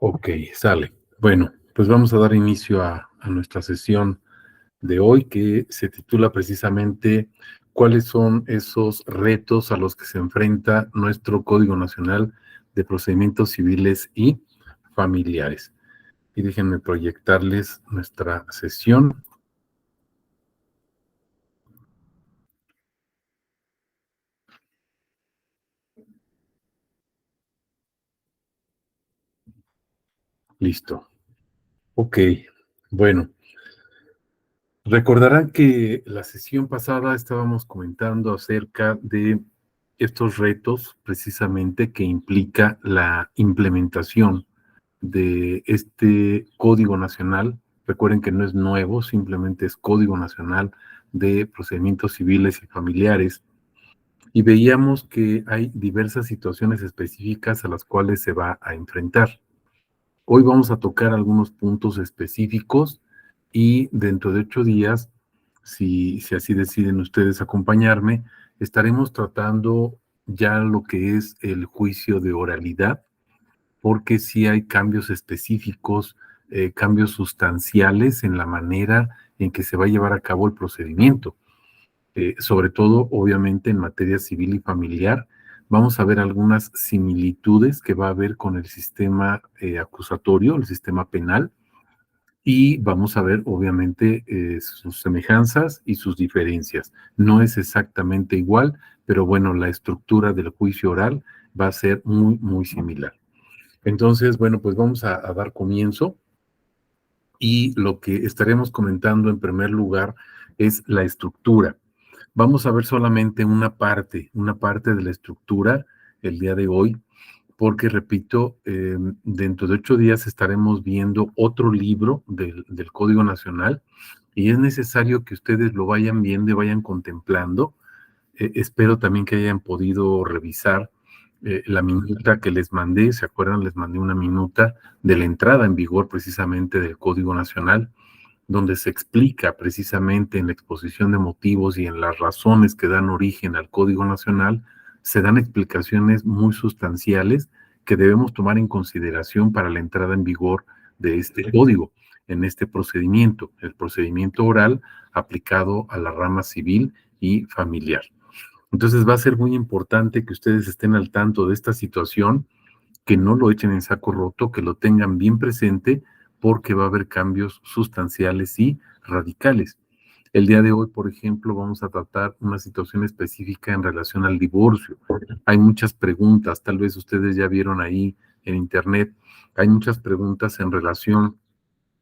Ok, sale. Bueno, pues vamos a dar inicio a nuestra sesión de hoy que se titula precisamente ¿cuáles son esos retos a los que se enfrenta nuestro Código Nacional de Procedimientos Civiles y Familiares? Y déjenme proyectarles nuestra sesión. Listo. Ok, bueno. Recordarán que la sesión pasada estábamos comentando acerca de estos retos precisamente que implica la implementación de este Código Nacional. Recuerden que no es nuevo, simplemente es Código Nacional de Procedimientos Civiles y Familiares. Y veíamos que hay diversas situaciones específicas a las cuales se va a enfrentar. Hoy vamos a tocar algunos puntos específicos y dentro de 8 días, si así deciden ustedes acompañarme, estaremos tratando ya lo que es el juicio de oralidad, porque sí hay cambios específicos, cambios sustanciales en la manera en que se va a llevar a cabo el procedimiento. Sobre todo, obviamente, en materia civil y familiar, vamos a ver algunas similitudes que va a haber con el sistema acusatorio, el sistema penal, y vamos a ver, obviamente, sus semejanzas y sus diferencias. No es exactamente igual, pero bueno, la estructura del juicio oral va a ser muy, muy similar. Entonces, bueno, pues vamos a dar comienzo y lo que estaremos comentando en primer lugar es la estructura. Vamos a ver solamente una parte de la estructura el día de hoy, porque repito, dentro de 8 días estaremos viendo otro libro del Código Nacional y es necesario que ustedes lo vayan viendo y vayan contemplando. Espero también que hayan podido revisar la minuta que les mandé. ¿Se acuerdan? Les mandé una minuta de la entrada en vigor precisamente del Código Nacional, donde se explica precisamente en la exposición de motivos y en las razones que dan origen al Código Nacional, se dan explicaciones muy sustanciales que debemos tomar en consideración para la entrada en vigor de este código, en este procedimiento, el procedimiento oral aplicado a la rama civil y familiar. Entonces va a ser muy importante que ustedes estén al tanto de esta situación, que no lo echen en saco roto, que lo tengan bien presente, porque va a haber cambios sustanciales y radicales. El día de hoy, por ejemplo, vamos a tratar una situación específica en relación al divorcio. Hay muchas preguntas, tal vez ustedes ya vieron ahí en internet, hay muchas preguntas en relación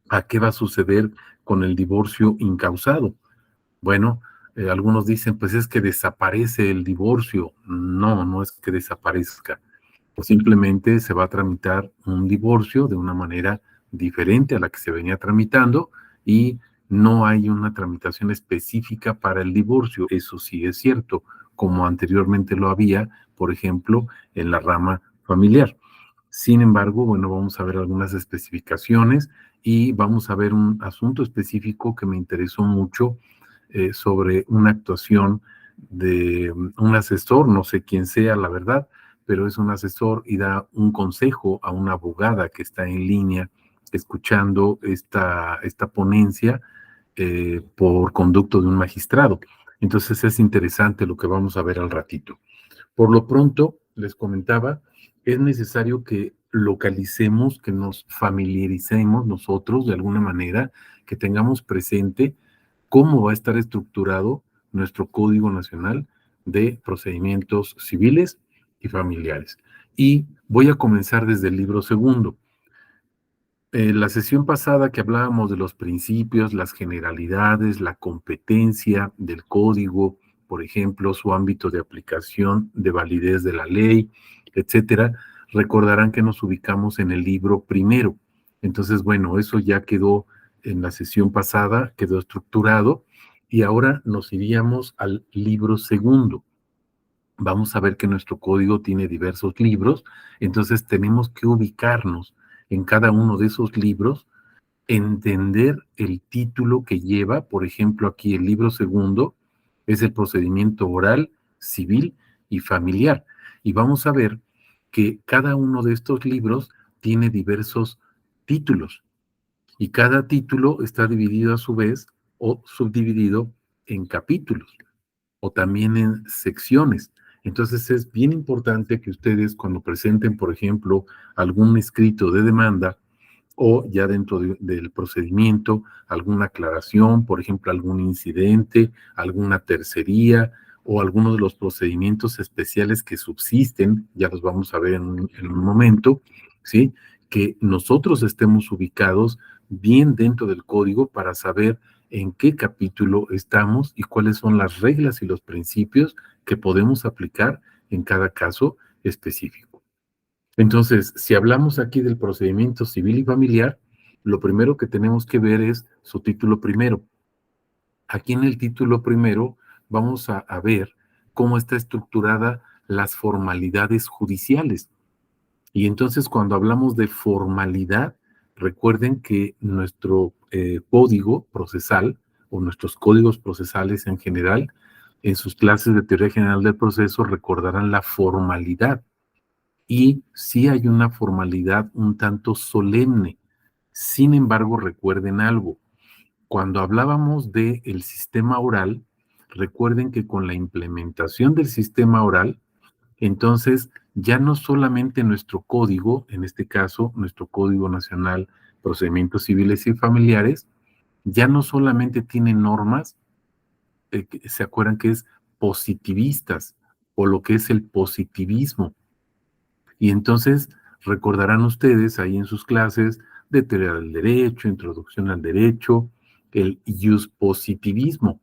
a qué va a suceder con el divorcio incausado. Bueno, algunos dicen, pues es que desaparece el divorcio. No, no es que desaparezca. Simplemente se va a tramitar un divorcio de una manera diferente a la que se venía tramitando y no hay una tramitación específica para el divorcio. Eso sí es cierto, como anteriormente lo había, por ejemplo, en la rama familiar. Sin embargo, bueno, vamos a ver algunas especificaciones y vamos a ver un asunto específico que me interesó mucho sobre una actuación de un asesor, no sé quién sea, la verdad, pero es un asesor y da un consejo a una abogada que está en línea escuchando esta ponencia por conducto de un magistrado. Entonces es interesante lo que vamos a ver al ratito. Por lo pronto, les comentaba, es necesario que localicemos, que nos familiaricemos nosotros de alguna manera, que tengamos presente cómo va a estar estructurado nuestro Código Nacional de Procedimientos Civiles y Familiares. Y voy a comenzar desde el libro segundo. La sesión pasada que hablábamos de los principios, las generalidades, la competencia del código, por ejemplo, su ámbito de aplicación, de validez de la ley, etcétera, recordarán que nos ubicamos en el libro primero. Entonces, bueno, eso ya quedó en la sesión pasada, quedó estructurado y ahora nos iríamos al libro segundo. Vamos a ver que nuestro código tiene diversos libros, entonces tenemos que ubicarnos en cada uno de esos libros, entender el título que lleva. Por ejemplo, aquí el libro segundo es el procedimiento oral, civil y familiar. Y vamos a ver que cada uno de estos libros tiene diversos títulos y cada título está dividido a su vez o subdividido en capítulos o también en secciones. Entonces es bien importante que ustedes cuando presenten, por ejemplo, algún escrito de demanda o ya dentro del procedimiento, alguna aclaración, por ejemplo, algún incidente, alguna tercería o alguno de los procedimientos especiales que subsisten, ya los vamos a ver en un momento, ¿sí? Que nosotros estemos ubicados bien dentro del código para saber en qué capítulo estamos y cuáles son las reglas y los principios que podemos aplicar en cada caso específico. Entonces, si hablamos aquí del procedimiento civil y familiar, lo primero que tenemos que ver es su título primero. Aquí en el título primero vamos a ver cómo está estructurada las formalidades judiciales. Y entonces cuando hablamos de formalidad, recuerden que nuestro código procesal o nuestros códigos procesales en general, en sus clases de teoría general del proceso recordarán la formalidad. Y sí hay una formalidad un tanto solemne. Sin embargo, recuerden algo. Cuando hablábamos del sistema oral, recuerden que con la implementación del sistema oral, entonces ya no solamente nuestro código, en este caso nuestro Código Nacional Procedimientos Civiles y Familiares, ya no solamente tiene normas, se acuerdan que es positivistas o lo que es el positivismo. Y entonces recordarán ustedes ahí en sus clases de teoría del derecho, introducción al derecho, el positivismo,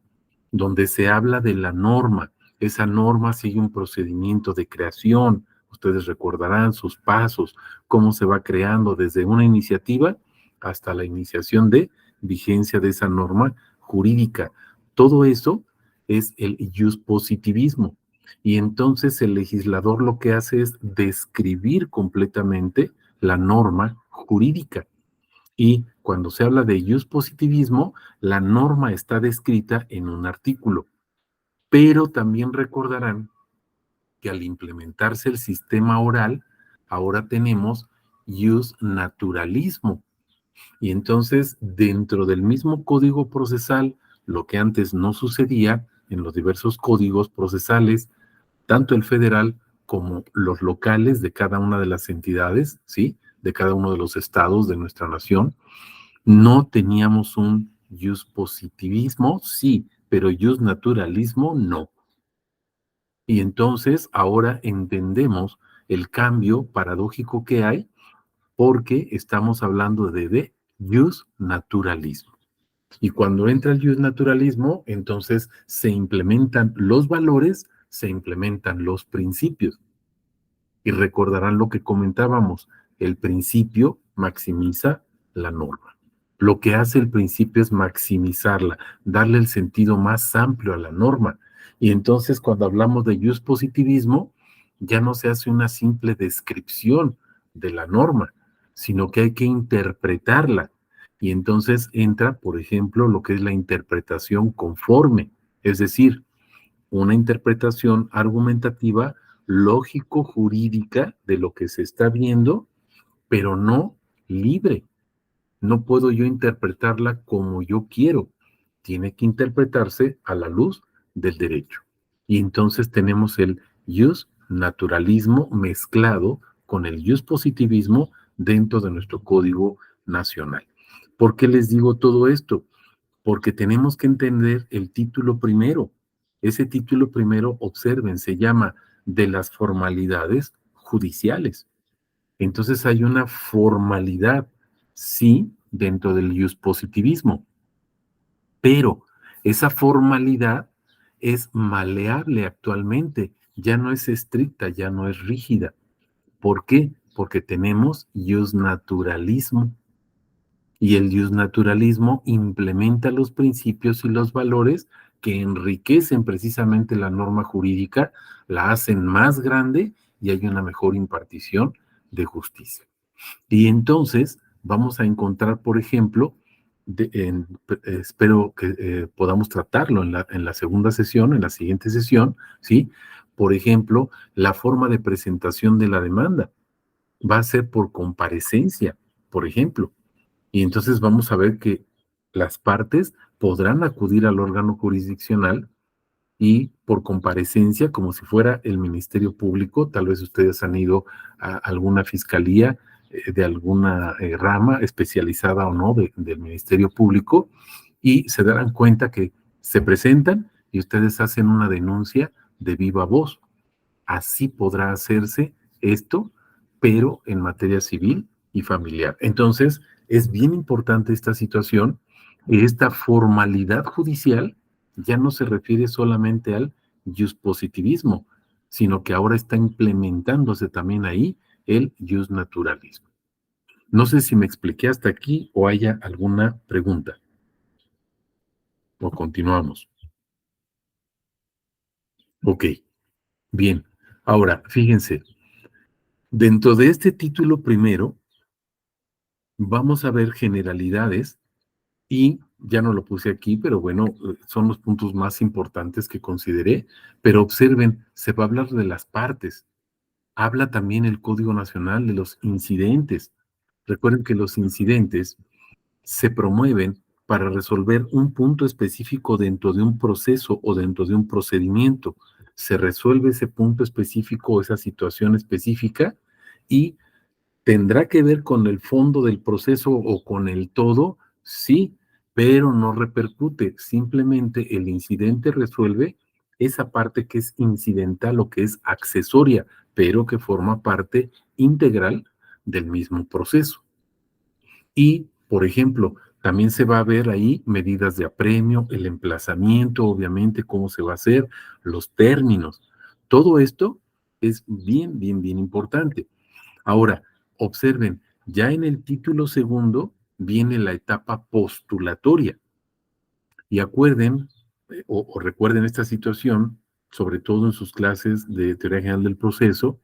donde se habla de la norma. Esa norma sigue un procedimiento de creación. Ustedes recordarán sus pasos, cómo se va creando desde una iniciativa hasta la iniciación de vigencia de esa norma jurídica. Todo eso es el positivismo. Y entonces el legislador lo que hace es describir completamente la norma jurídica. Y cuando se habla de positivismo, la norma está descrita en un artículo. Pero también recordarán que al implementarse el sistema oral, ahora tenemos naturalismo. Y entonces, dentro del mismo código procesal, lo que antes no sucedía en los diversos códigos procesales, tanto el federal como los locales de cada una de las entidades, ¿sí? De cada uno de los estados de nuestra nación, no teníamos un positivismo, sí, pero naturalismo no. Y entonces ahora entendemos el cambio paradójico que hay porque estamos hablando de naturalismo. Y cuando entra el naturalismo, entonces se implementan los valores, se implementan los principios. Y recordarán lo que comentábamos, el principio maximiza la norma. Lo que hace el principio es maximizarla, darle el sentido más amplio a la norma. Y entonces cuando hablamos de positivismo, ya no se hace una simple descripción de la norma, sino que hay que interpretarla. Y entonces entra, por ejemplo, lo que es la interpretación conforme, es decir, una interpretación argumentativa, lógico-jurídica de lo que se está viendo, pero no libre. No puedo yo interpretarla como yo quiero. Tiene que interpretarse a la luz del derecho. Y entonces tenemos el naturalismo mezclado con el positivismo dentro de nuestro Código Nacional. ¿Por qué les digo todo esto? Porque tenemos que entender el título primero. Ese título primero, observen, se llama de las formalidades judiciales. Entonces hay una formalidad, sí, dentro del positivismo, pero esa formalidad es maleable actualmente, ya no es estricta, ya no es rígida. ¿Por qué? Porque tenemos naturalismo. Y el naturalismo implementa los principios y los valores que enriquecen precisamente la norma jurídica, la hacen más grande y hay una mejor impartición de justicia. Y entonces vamos a encontrar, por ejemplo, espero que podamos tratarlo en la segunda sesión, en la siguiente sesión, ¿sí? Por ejemplo, la forma de presentación de la demanda. va a ser por comparecencia, por ejemplo. Y entonces vamos a ver que las partes podrán acudir al órgano jurisdiccional y por comparecencia, como si fuera el Ministerio Público, tal vez ustedes han ido a alguna fiscalía de alguna rama especializada o no del Ministerio Público y se darán cuenta que se presentan y ustedes hacen una denuncia de viva voz. Así podrá hacerse esto, pero en materia civil y familiar. Entonces, es bien importante esta situación, esta formalidad judicial ya no se refiere solamente al positivismo, sino que ahora está implementándose también ahí el naturalismo. No sé si me expliqué hasta aquí o haya alguna pregunta. O continuamos. Ok, bien. Ahora, fíjense, dentro de este título primero, vamos a ver generalidades y ya no lo puse aquí, pero bueno, son los puntos más importantes que consideré, pero observen, se va a hablar de las partes. Habla también el Código Nacional de los incidentes. Recuerden que los incidentes se promueven para resolver un punto específico dentro de un proceso o dentro de un procedimiento. Se resuelve ese punto específico o esa situación específica y ¿tendrá que ver con el fondo del proceso o con el todo? Sí, pero no repercute. Simplemente el incidente resuelve esa parte que es incidental o que es accesoria, pero que forma parte integral del mismo proceso. Y, por ejemplo, también se va a ver ahí medidas de apremio, el emplazamiento, obviamente, cómo se va a hacer, los términos. Todo esto es bien, bien, bien importante. Ahora, observen, ya en el título segundo viene la etapa postulatoria. Y acuerden o recuerden esta situación, sobre todo en sus clases de teoría general del proceso,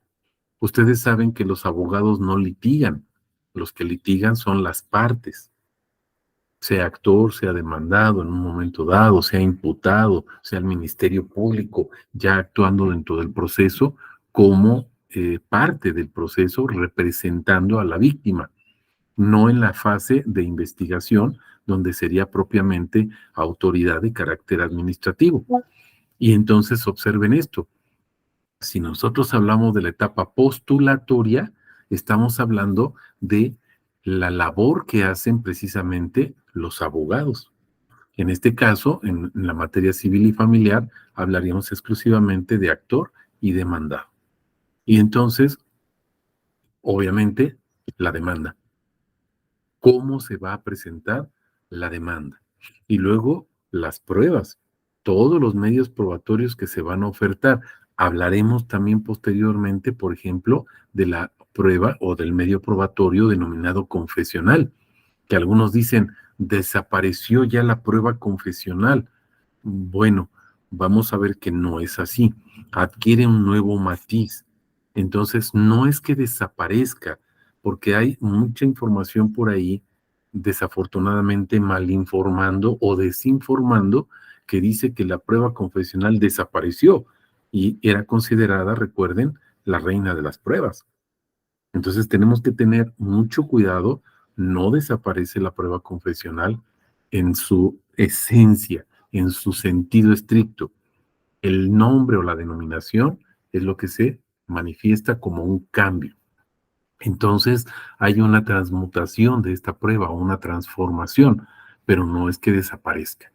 ustedes saben que los abogados no litigan, los que litigan son las partes, sea actor, sea demandado en un momento dado, sea imputado, sea el Ministerio Público, ya actuando dentro del proceso como parte del proceso representando a la víctima, no en la fase de investigación donde sería propiamente autoridad de carácter administrativo. Y entonces observen esto, si nosotros hablamos de la etapa postulatoria, estamos hablando de la labor que hacen precisamente los abogados. En este caso, en la materia civil y familiar, hablaríamos exclusivamente de actor y demandado. Y entonces, obviamente, la demanda. ¿Cómo se va a presentar la demanda? Y luego, las pruebas, todos los medios probatorios que se van a ofertar. Hablaremos también posteriormente, por ejemplo, de la prueba o del medio probatorio denominado confesional, que algunos dicen, desapareció ya la prueba confesional. Bueno, vamos a ver que no es así. Adquiere un nuevo matiz. Entonces, no es que desaparezca, porque hay mucha información por ahí, desafortunadamente mal informando o desinformando, que dice que la prueba confesional desapareció y era considerada, recuerden, la reina de las pruebas. Entonces tenemos que tener mucho cuidado, no desaparece la prueba confesional en su esencia, en su sentido estricto. El nombre o la denominación es lo que se manifiesta como un cambio. Entonces hay una transmutación de esta prueba, una transformación, pero no es que desaparezca.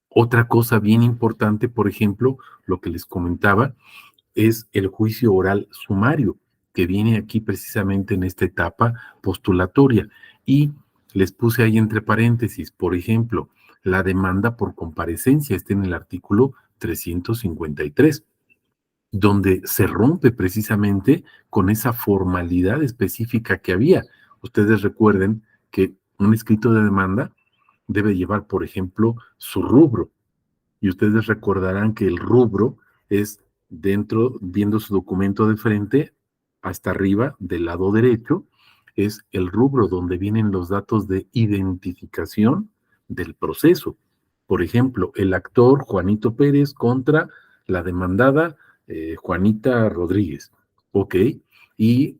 Otra cosa bien importante, por ejemplo, lo que les comentaba, es el juicio oral sumario, que viene aquí precisamente en esta etapa postulatoria. Y les puse ahí entre paréntesis, por ejemplo, la demanda por comparecencia está en el artículo 353, donde se rompe precisamente con esa formalidad específica que había. Ustedes recuerden que un escrito de demanda debe llevar, por ejemplo, su rubro, y ustedes recordarán que el rubro es dentro, viendo su documento de frente, hasta arriba, del lado derecho, es el rubro donde vienen los datos de identificación del proceso. Por ejemplo, el actor Juanito Pérez contra la demandada Juanita Rodríguez. ¿Ok? Y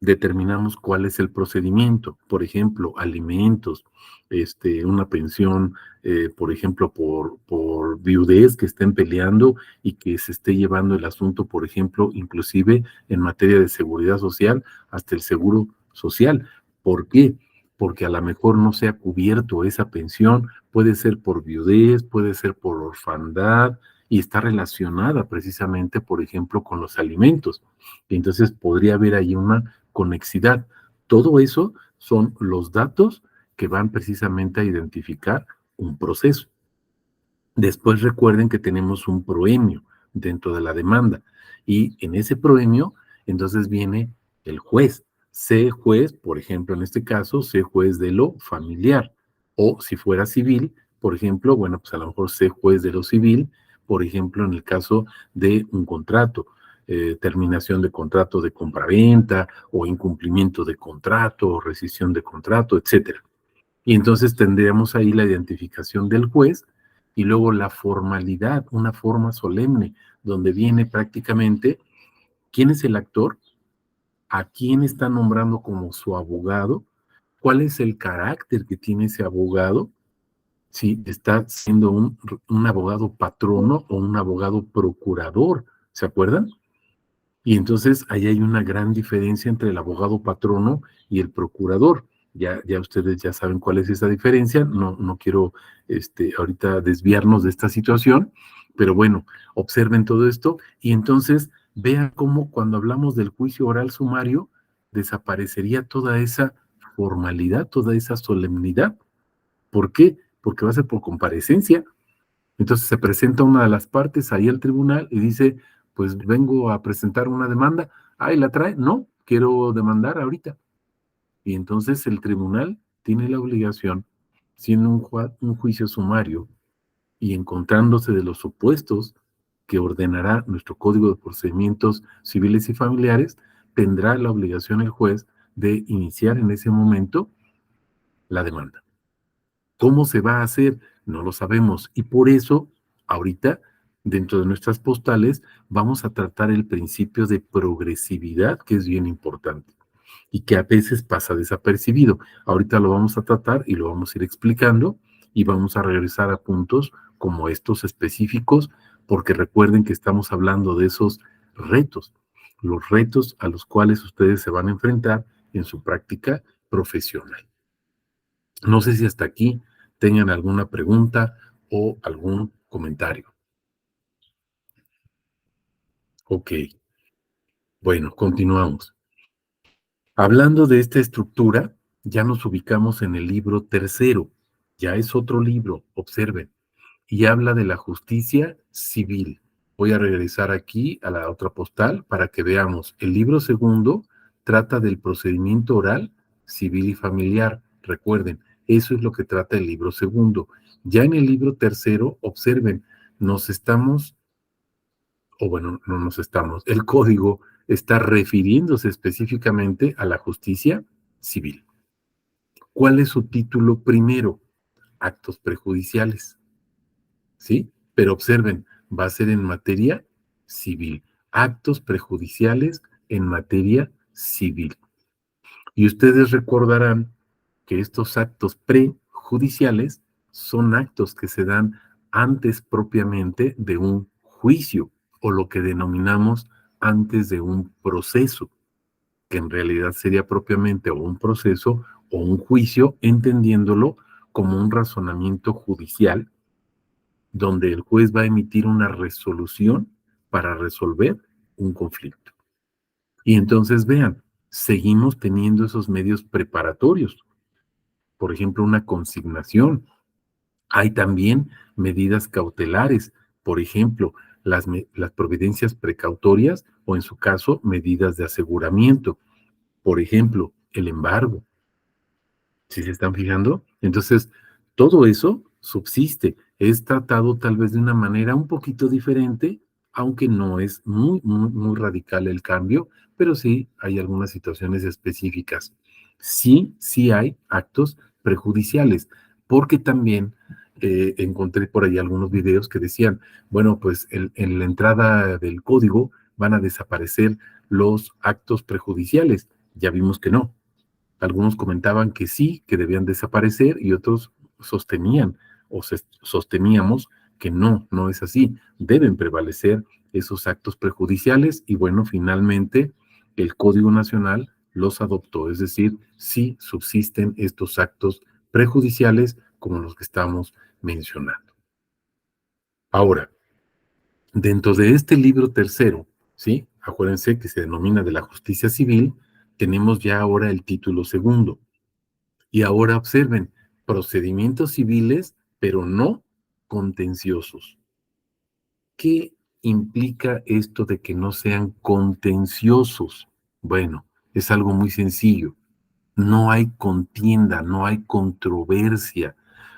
determinamos cuál es el procedimiento, por ejemplo, alimentos, una pensión, por ejemplo, por viudez que estén peleando y que se esté llevando el asunto, por ejemplo, inclusive en materia de seguridad social, hasta el seguro social. ¿Por qué? Porque a lo mejor no se ha cubierto esa pensión, puede ser por viudez, puede ser por orfandad, y está relacionada precisamente, por ejemplo, con los alimentos. Entonces podría haber ahí una conexidad. Todo eso son los datos que van precisamente a identificar un proceso. Después recuerden que tenemos un proemio dentro de la demanda y en ese proemio entonces viene el juez. Sé juez, por ejemplo, en este caso, sé juez de lo familiar. O si fuera civil, por ejemplo, bueno, pues a lo mejor sé juez de lo civil, por ejemplo, en el caso de un contrato, terminación de contrato de compraventa o incumplimiento de contrato o rescisión de contrato, etcétera. Y entonces tendríamos ahí la identificación del juez y luego la formalidad, una forma solemne, donde viene prácticamente quién es el actor, a quién está nombrando como su abogado, cuál es el carácter que tiene ese abogado, si está siendo un abogado patrono o un abogado procurador, ¿se acuerdan? Y entonces ahí hay una gran diferencia entre el abogado patrono y el procurador. Ya ustedes ya saben cuál es esa diferencia. No quiero ahorita desviarnos de esta situación, pero bueno, observen todo esto y entonces vean cómo cuando hablamos del juicio oral sumario desaparecería toda esa formalidad, toda esa solemnidad. ¿Por qué? Porque va a ser por comparecencia. Entonces se presenta una de las partes ahí al tribunal y dice, pues vengo a presentar una demanda. Ah, ¿y la trae? No, quiero demandar ahorita. Y entonces el tribunal tiene la obligación, siendo un juicio sumario y encontrándose de los supuestos que ordenará nuestro Código de Procedimientos Civiles y Familiares, tendrá la obligación el juez de iniciar en ese momento la demanda. ¿Cómo se va a hacer? No lo sabemos. Y por eso, ahorita, dentro de nuestras postales, vamos a tratar el principio de progresividad, que es bien importante y que a veces pasa desapercibido. Ahorita lo vamos a tratar y lo vamos a ir explicando y vamos a regresar a puntos como estos específicos, porque recuerden que estamos hablando de esos retos, los retos a los cuales ustedes se van a enfrentar en su práctica profesional. No sé si hasta aquí tengan alguna pregunta o algún comentario. Ok, bueno, continuamos. Hablando de esta estructura, ya nos ubicamos en el libro tercero. Ya es otro libro, observen, y habla de la justicia civil. Voy a regresar aquí a la otra postal para que veamos. El libro segundo trata del procedimiento oral, civil y familiar. Recuerden, eso es lo que trata el libro segundo. Ya en el libro tercero, observen, nos estamos, o bueno, no nos estamos, el código está refiriéndose específicamente a la justicia civil. ¿Cuál es su título primero? Actos prejudiciales. ¿Sí? Pero observen, va a ser en materia civil. Actos prejudiciales en materia civil. Y ustedes recordarán que estos actos prejudiciales son actos que se dan antes propiamente de un juicio o lo que denominamos antes de un proceso, que en realidad sería propiamente o un proceso o un juicio, entendiéndolo como un razonamiento judicial donde el juez va a emitir una resolución para resolver un conflicto. Y entonces vean, seguimos teniendo esos medios preparatorios. Por ejemplo, una consignación. Hay también medidas cautelares, por ejemplo, las providencias precautorias o en su caso, medidas de aseguramiento. Por ejemplo, el embargo. ¿Sí se están fijando? Entonces, todo eso subsiste. Es tratado tal vez de una manera un poquito diferente, aunque no es muy radical el cambio, pero sí hay algunas situaciones específicas. Sí hay actos prejudiciales, porque también encontré por ahí algunos videos que decían, bueno, pues en la entrada del código van a desaparecer los actos prejudiciales. Ya vimos que no. Algunos comentaban que sí, que debían desaparecer y otros sostenían sosteníamos que no, no es así. Deben prevalecer esos actos prejudiciales y bueno, finalmente el Código Nacional los adoptó, es decir, sí subsisten estos actos prejudiciales como los que estamos mencionando. Ahora, dentro de este libro tercero, ¿sí? Acuérdense que se denomina de la justicia civil, tenemos ya ahora el título segundo. Y ahora observen, procedimientos civiles, pero no contenciosos. ¿Qué implica esto de que no sean contenciosos? Bueno, es algo muy sencillo. No hay contienda, no hay controversia,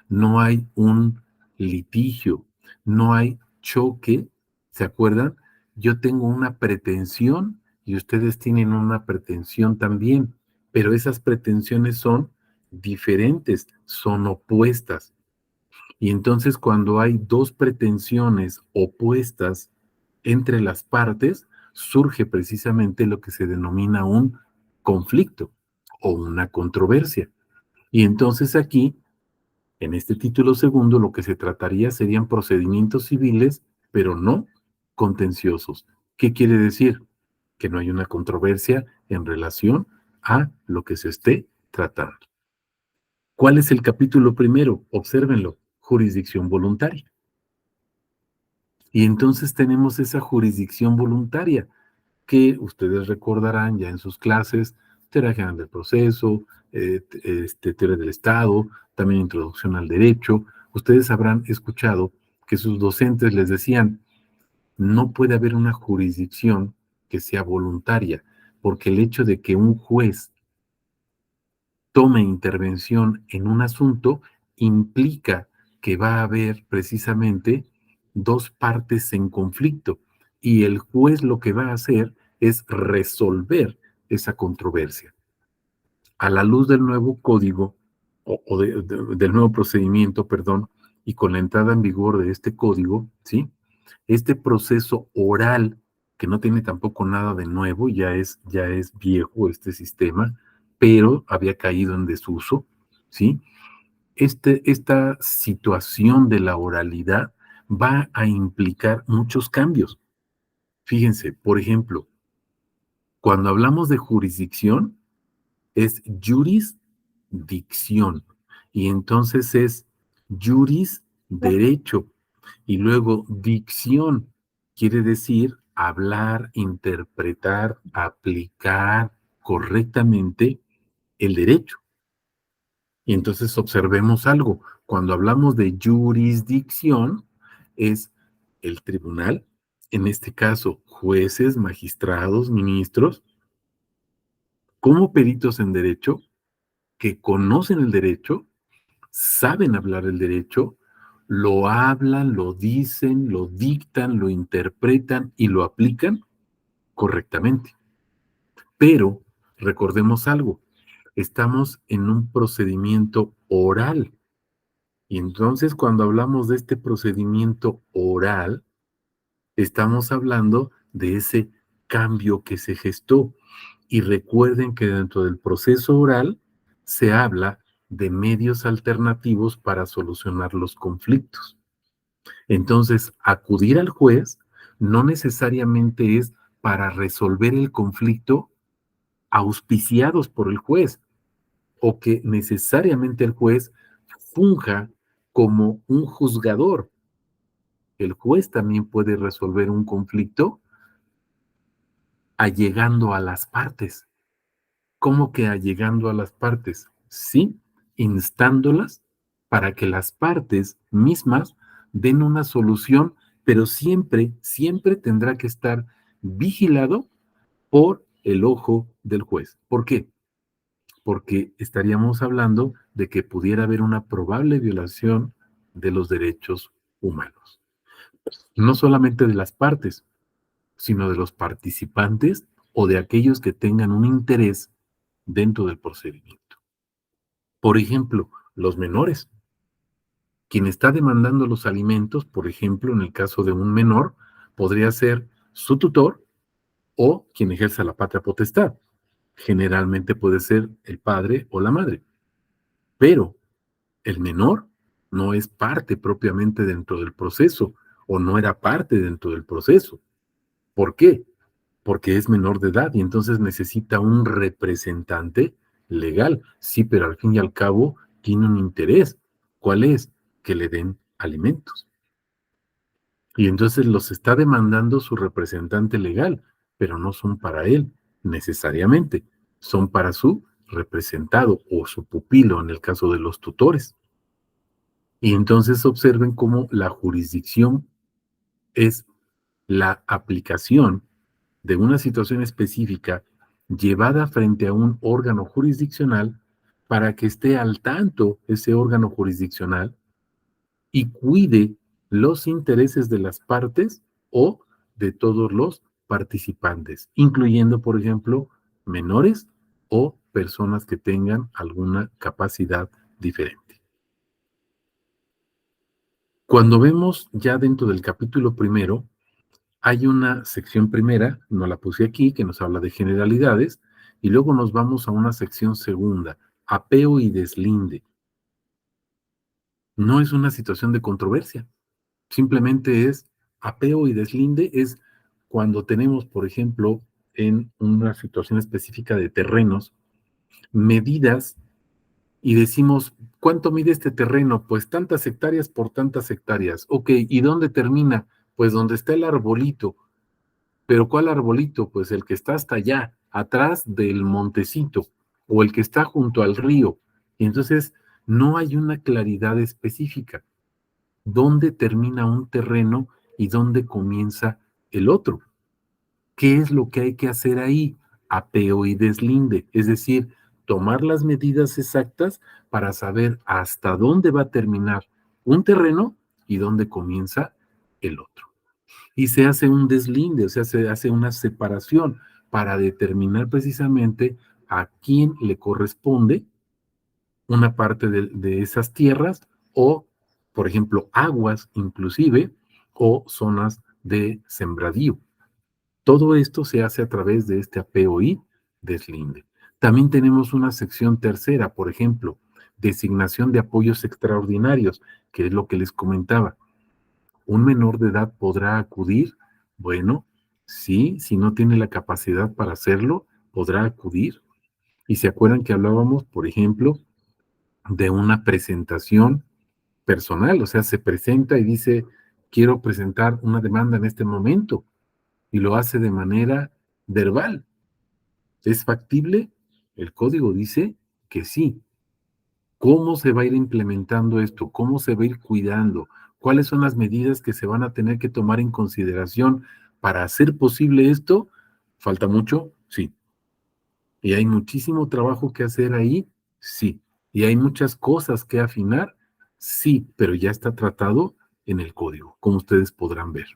no hay un litigio, no hay choque. ¿Se acuerdan? Yo tengo una pretensión y ustedes tienen una pretensión también, pero esas pretensiones son diferentes, son opuestas. Y entonces cuando hay dos pretensiones opuestas entre las partes, surge precisamente lo que se denomina un conflicto o una controversia. Y entonces aquí, en este título segundo, lo que se trataría serían procedimientos civiles, pero no contenciosos. ¿Qué quiere decir? Que no hay una controversia en relación a lo que se esté tratando. ¿Cuál es el capítulo primero? Obsérvenlo, jurisdicción voluntaria. Y entonces tenemos esa jurisdicción voluntaria que ustedes recordarán ya en sus clases, teoría general del proceso, teoría del Estado, también introducción al derecho. Ustedes habrán escuchado que sus docentes les decían, no puede haber una jurisdicción que sea voluntaria, porque el hecho de que un juez tome intervención en un asunto implica que va a haber precisamente dos partes en conflicto y el juez lo que va a hacer es resolver esa controversia. A la luz del nuevo código del nuevo procedimiento, perdón, y con la entrada en vigor de este código, ¿sí? Este proceso oral, que no tiene tampoco nada de nuevo, ya es viejo este sistema, pero había caído en desuso, ¿sí? Esta situación de la oralidad va a implicar muchos cambios. Fíjense, por ejemplo, cuando hablamos de jurisdicción, es jurisdicción, y entonces es juris, derecho, y luego dicción, quiere decir hablar, interpretar, aplicar correctamente el derecho. Y entonces observemos algo. Cuando hablamos de jurisdicción, es el tribunal, en este caso jueces, magistrados, ministros, como peritos en derecho, que conocen el derecho, saben hablar el derecho, lo hablan, lo dicen, lo dictan, lo interpretan y lo aplican correctamente. Pero recordemos algo, estamos en un procedimiento oral. Y entonces cuando hablamos de este procedimiento oral, estamos hablando de ese cambio que se gestó. Y recuerden que dentro del proceso oral se habla de medios alternativos para solucionar los conflictos. Entonces, acudir al juez no necesariamente es para resolver el conflicto auspiciados por el juez o que necesariamente el juez funja como un juzgador. El juez también puede resolver un conflicto allegando a las partes. ¿Cómo que allegando a las partes? Sí, instándolas para que las partes mismas den una solución, pero siempre, siempre tendrá que estar vigilado por el ojo del juez. ¿Por qué? Porque estaríamos hablando de que pudiera haber una probable violación de los derechos humanos. No solamente de las partes, sino de los participantes o de aquellos que tengan un interés dentro del procedimiento. Por ejemplo, los menores. Quien está demandando los alimentos, por ejemplo, en el caso de un menor, podría ser su tutor o quien ejerza la patria potestad. Generalmente puede ser el padre o la madre, pero el menor no es parte propiamente dentro del proceso o no era parte dentro del proceso. ¿Por qué? Porque es menor de edad y entonces necesita un representante legal. Sí, pero al fin y al cabo tiene un interés. ¿Cuál es? Que le den alimentos. Y entonces los está demandando su representante legal, pero no son para él necesariamente, son para su representado o su pupilo en el caso de los tutores. Y entonces observen cómo la jurisdicción es la aplicación de una situación específica llevada frente a un órgano jurisdiccional para que esté al tanto ese órgano jurisdiccional y cuide los intereses de las partes o de todos los participantes, incluyendo, por ejemplo, menores o personas que tengan alguna capacidad diferente. Cuando vemos ya dentro del capítulo primero, hay una sección primera, no la puse aquí, que nos habla de generalidades, y luego nos vamos a una sección segunda, apeo y deslinde. No es una situación de controversia, simplemente es apeo y deslinde, es cuando tenemos, por ejemplo, en una situación específica de terrenos, medidas y decimos, ¿cuánto mide este terreno? Pues tantas hectáreas por tantas hectáreas. Ok, ¿y dónde termina? Pues donde está el arbolito. ¿Pero cuál arbolito? Pues el que está hasta allá, atrás del montecito, o el que está junto al río. Y entonces no hay una claridad específica. ¿Dónde termina un terreno y dónde comienza el otro? ¿Qué es lo que hay que hacer ahí? Apeo y deslinde, es decir, tomar las medidas exactas para saber hasta dónde va a terminar un terreno y dónde comienza el otro. Y se hace un deslinde, o sea, se hace una separación para determinar precisamente a quién le corresponde una parte de esas tierras o, por ejemplo, aguas inclusive o zonas de sembradío. Todo esto se hace a través de este apeo y deslinde. También tenemos una sección tercera, por ejemplo, designación de apoyos extraordinarios, que es lo que les comentaba. ¿Un menor de edad podrá acudir? Bueno, sí, si no tiene la capacidad para hacerlo, podrá acudir. Y se acuerdan que hablábamos, por ejemplo, de una presentación personal, o sea, se presenta y dice, quiero presentar una demanda en este momento, y lo hace de manera verbal. ¿Es factible? El código dice que sí. ¿Cómo se va a ir implementando esto? ¿Cómo se va a ir cuidando? ¿Cuáles son las medidas que se van a tener que tomar en consideración para hacer posible esto? ¿Falta mucho? Sí. ¿Y hay muchísimo trabajo que hacer ahí? Sí. ¿Y hay muchas cosas que afinar? Sí, pero ya está tratado en el código, como ustedes podrán ver.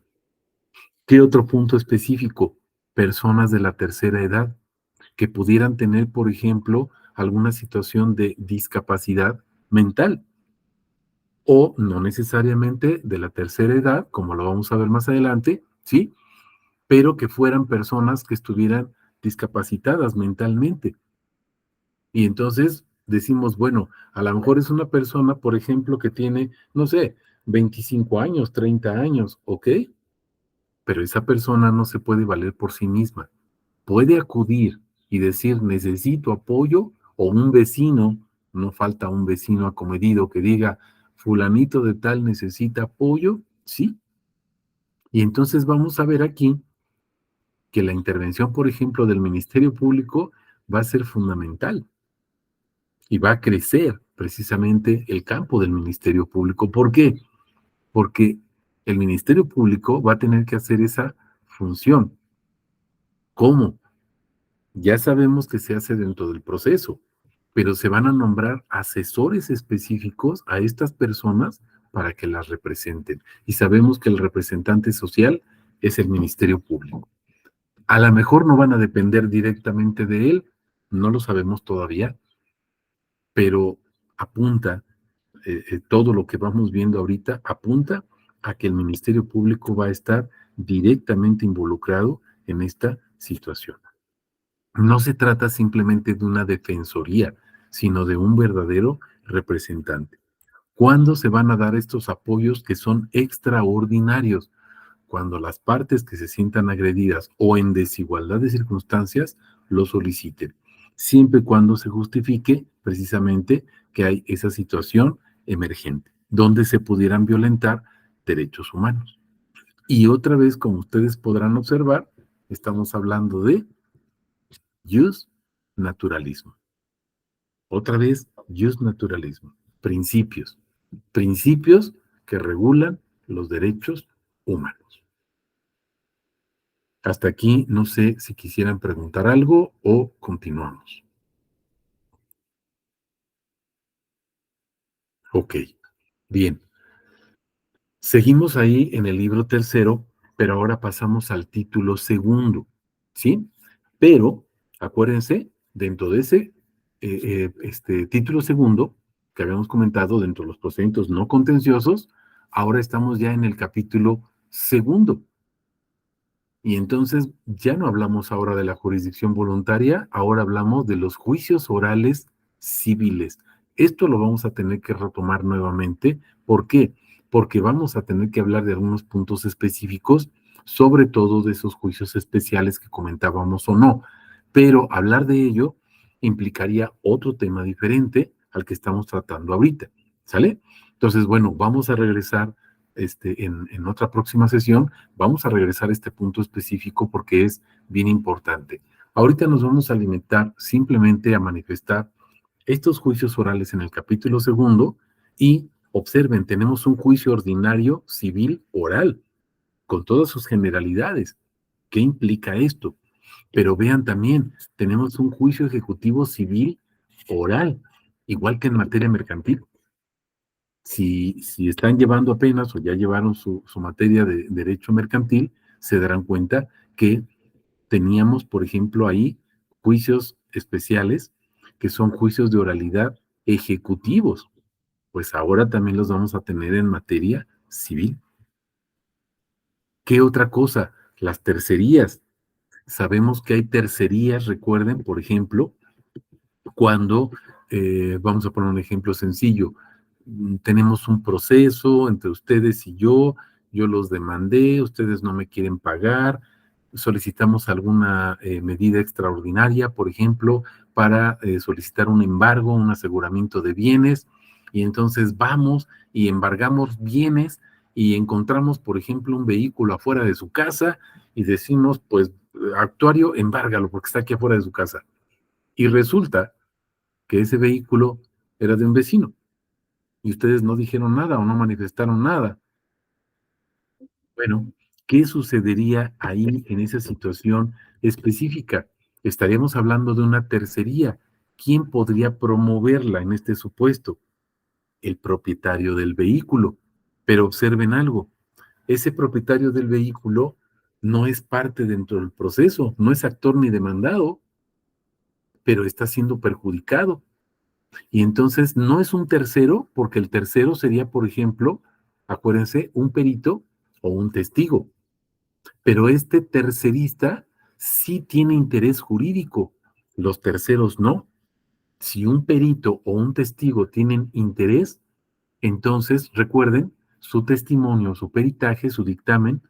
¿Qué otro punto específico? Personas de la tercera edad que pudieran tener, por ejemplo, alguna situación de discapacidad mental o no necesariamente de la tercera edad, como lo vamos a ver más adelante, ¿sí? Pero que fueran personas que estuvieran discapacitadas mentalmente. Y entonces decimos, bueno, a lo mejor es una persona, por ejemplo, que tiene, no sé, 25 años, 30 años, ¿ok? Pero esa persona no se puede valer por sí misma. Puede acudir y decir, necesito apoyo, o un vecino, no falta un vecino acomedido que diga, fulanito de tal necesita apoyo, sí. Y entonces vamos a ver aquí que la intervención, por ejemplo, del Ministerio Público va a ser fundamental y va a crecer precisamente el campo del Ministerio Público. ¿Por qué? Porque el Ministerio Público va a tener que hacer esa función. ¿Cómo? Ya sabemos que se hace dentro del proceso, pero se van a nombrar asesores específicos a estas personas para que las representen. Y sabemos que el representante social es el Ministerio Público. A lo mejor no van a depender directamente de él, no lo sabemos todavía, pero apunta, todo lo que vamos viendo ahorita apunta a que el Ministerio Público va a estar directamente involucrado en esta situación. No se trata simplemente de una defensoría, sino de un verdadero representante. ¿Cuándo se van a dar estos apoyos que son extraordinarios? Cuando las partes que se sientan agredidas o en desigualdad de circunstancias lo soliciten, siempre y cuando se justifique precisamente que hay esa situación emergente, donde se pudieran violentar derechos humanos. Y otra vez, como ustedes podrán observar, estamos hablando de jus naturalismo. Otra vez, jus naturalismo. Principios. Principios que regulan los derechos humanos. Hasta aquí, no sé si quisieran preguntar algo o continuamos. Ok, bien. Seguimos ahí en el libro tercero, pero ahora pasamos al título segundo, ¿sí? Pero, acuérdense, dentro de ese título segundo que habíamos comentado, dentro de los procedimientos no contenciosos, ahora estamos ya en el capítulo segundo. Y entonces ya no hablamos ahora de la jurisdicción voluntaria, ahora hablamos de los juicios orales civiles. Esto lo vamos a tener que retomar nuevamente. ¿Por qué? Porque vamos a tener que hablar de algunos puntos específicos, sobre todo de esos juicios especiales que comentábamos o no. Pero hablar de ello implicaría otro tema diferente al que estamos tratando ahorita. ¿Sale? Entonces, bueno, vamos a regresar en otra próxima sesión. Vamos a regresar a este punto específico porque es bien importante. Ahorita nos vamos a limitar simplemente a manifestar estos juicios orales en el capítulo segundo y observen, tenemos un juicio ordinario civil oral con todas sus generalidades. ¿Qué implica esto? Pero vean también, tenemos un juicio ejecutivo civil oral, igual que en materia mercantil. Si están llevando apenas o ya llevaron su materia de derecho mercantil, se darán cuenta que teníamos, por ejemplo, ahí juicios especiales que son juicios de oralidad ejecutivos. Pues ahora también los vamos a tener en materia civil. ¿Qué otra cosa? Las tercerías. Sabemos que hay tercerías, recuerden, por ejemplo, cuando, vamos a poner un ejemplo sencillo, tenemos un proceso entre ustedes y yo los demandé, ustedes no me quieren pagar, solicitamos alguna medida extraordinaria, por ejemplo, para solicitar un embargo, un aseguramiento de bienes, y entonces vamos y embargamos bienes y encontramos, por ejemplo, un vehículo afuera de su casa y decimos, pues, actuario, embárgalo porque está aquí afuera de su casa. Y resulta que ese vehículo era de un vecino y ustedes no dijeron nada o no manifestaron nada. Bueno, ¿qué sucedería ahí en esa situación específica? Estaríamos hablando de una tercería. ¿Quién podría promoverla en este supuesto? El propietario del vehículo. Pero observen algo, ese propietario del vehículo no es parte dentro del proceso, no es actor ni demandado, pero está siendo perjudicado. Y entonces no es un tercero, porque el tercero sería, por ejemplo, acuérdense, un perito o un testigo. Pero este tercerista sí tiene interés jurídico, los terceros no. Si un perito o un testigo tienen interés, entonces recuerden, su testimonio, su peritaje, su dictamen,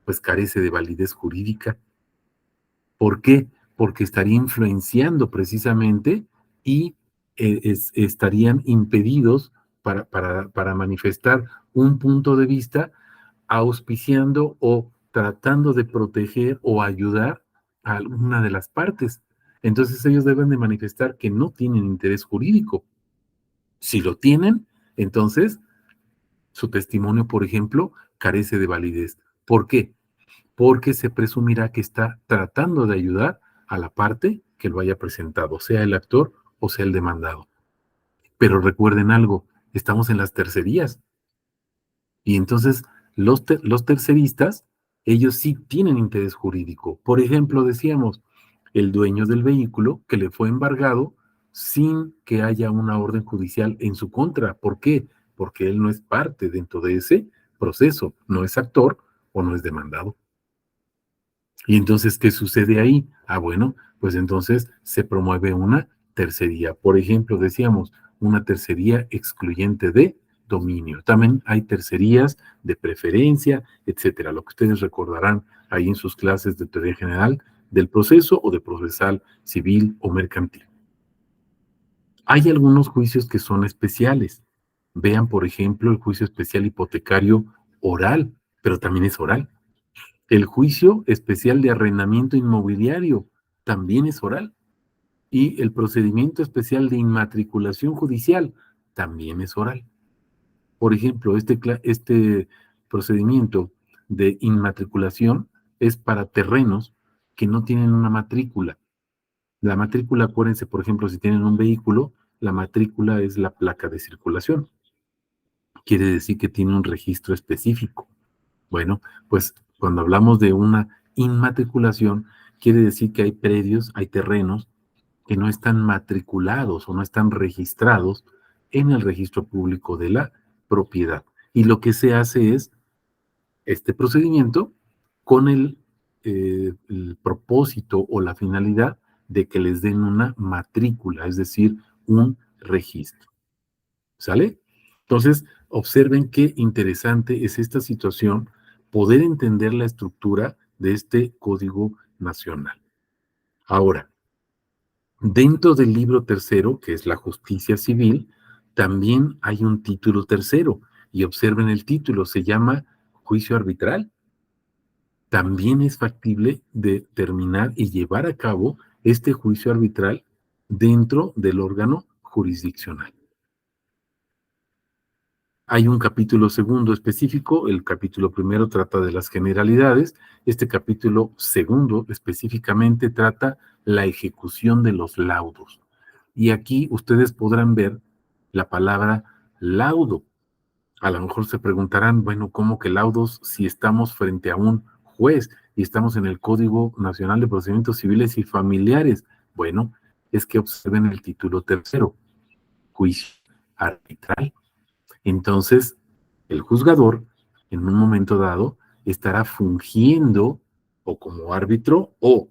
pues carece de validez jurídica. ¿Por qué? Porque estaría influenciando precisamente y estarían impedidos para manifestar un punto de vista auspiciando o tratando de proteger o ayudar a alguna de las partes. Entonces ellos deben de manifestar que no tienen interés jurídico. Si lo tienen, entonces su testimonio, por ejemplo, carece de validez. ¿Por qué? Porque se presumirá que está tratando de ayudar a la parte que lo haya presentado, sea el actor o sea el demandado. Pero recuerden algo, estamos en las tercerías y entonces los terceristas, ellos sí tienen interés jurídico. Por ejemplo, decíamos, el dueño del vehículo que le fue embargado sin que haya una orden judicial en su contra. ¿Por qué? Porque él no es parte dentro de ese proceso, no es actor o no es demandado. Y entonces, ¿qué sucede ahí? Ah, bueno, pues entonces se promueve una tercería. Por ejemplo, decíamos, una tercería excluyente de dominio. También hay tercerías de preferencia, etcétera. Lo que ustedes recordarán ahí en sus clases de teoría general del proceso o de procesal civil o mercantil. Hay algunos juicios que son especiales. Vean, por ejemplo, el juicio especial hipotecario oral, pero también es oral. El juicio especial de arrendamiento inmobiliario también es oral. Y el procedimiento especial de inmatriculación judicial también es oral. Por ejemplo, este procedimiento de inmatriculación es para terrenos que no tienen una matrícula. La matrícula, acuérdense, por ejemplo, si tienen un vehículo, la matrícula es la placa de circulación. Quiere decir que tiene un registro específico. Bueno, pues cuando hablamos de una inmatriculación, quiere decir que hay predios, hay terrenos que no están matriculados o no están registrados en el registro público de la propiedad. Y lo que se hace es este procedimiento con el propósito o la finalidad de que les den una matrícula, es decir, un registro. ¿Sale? Entonces, observen qué interesante es esta situación, poder entender la estructura de este Código Nacional. Ahora, dentro del libro tercero, que es la justicia civil, también hay un título tercero. Y observen el título, se llama juicio arbitral. También es factible determinar y llevar a cabo este juicio arbitral dentro del órgano jurisdiccional. Hay un capítulo segundo específico, el capítulo primero trata de las generalidades, este capítulo segundo específicamente trata la ejecución de los laudos. Y aquí ustedes podrán ver la palabra laudo. A lo mejor se preguntarán, bueno, ¿cómo que laudos si estamos frente a un juez y estamos en el Código Nacional de Procedimientos Civiles y Familiares? Bueno, es que observen el título tercero, juicio arbitral. Entonces, el juzgador, en un momento dado, estará fungiendo o como árbitro o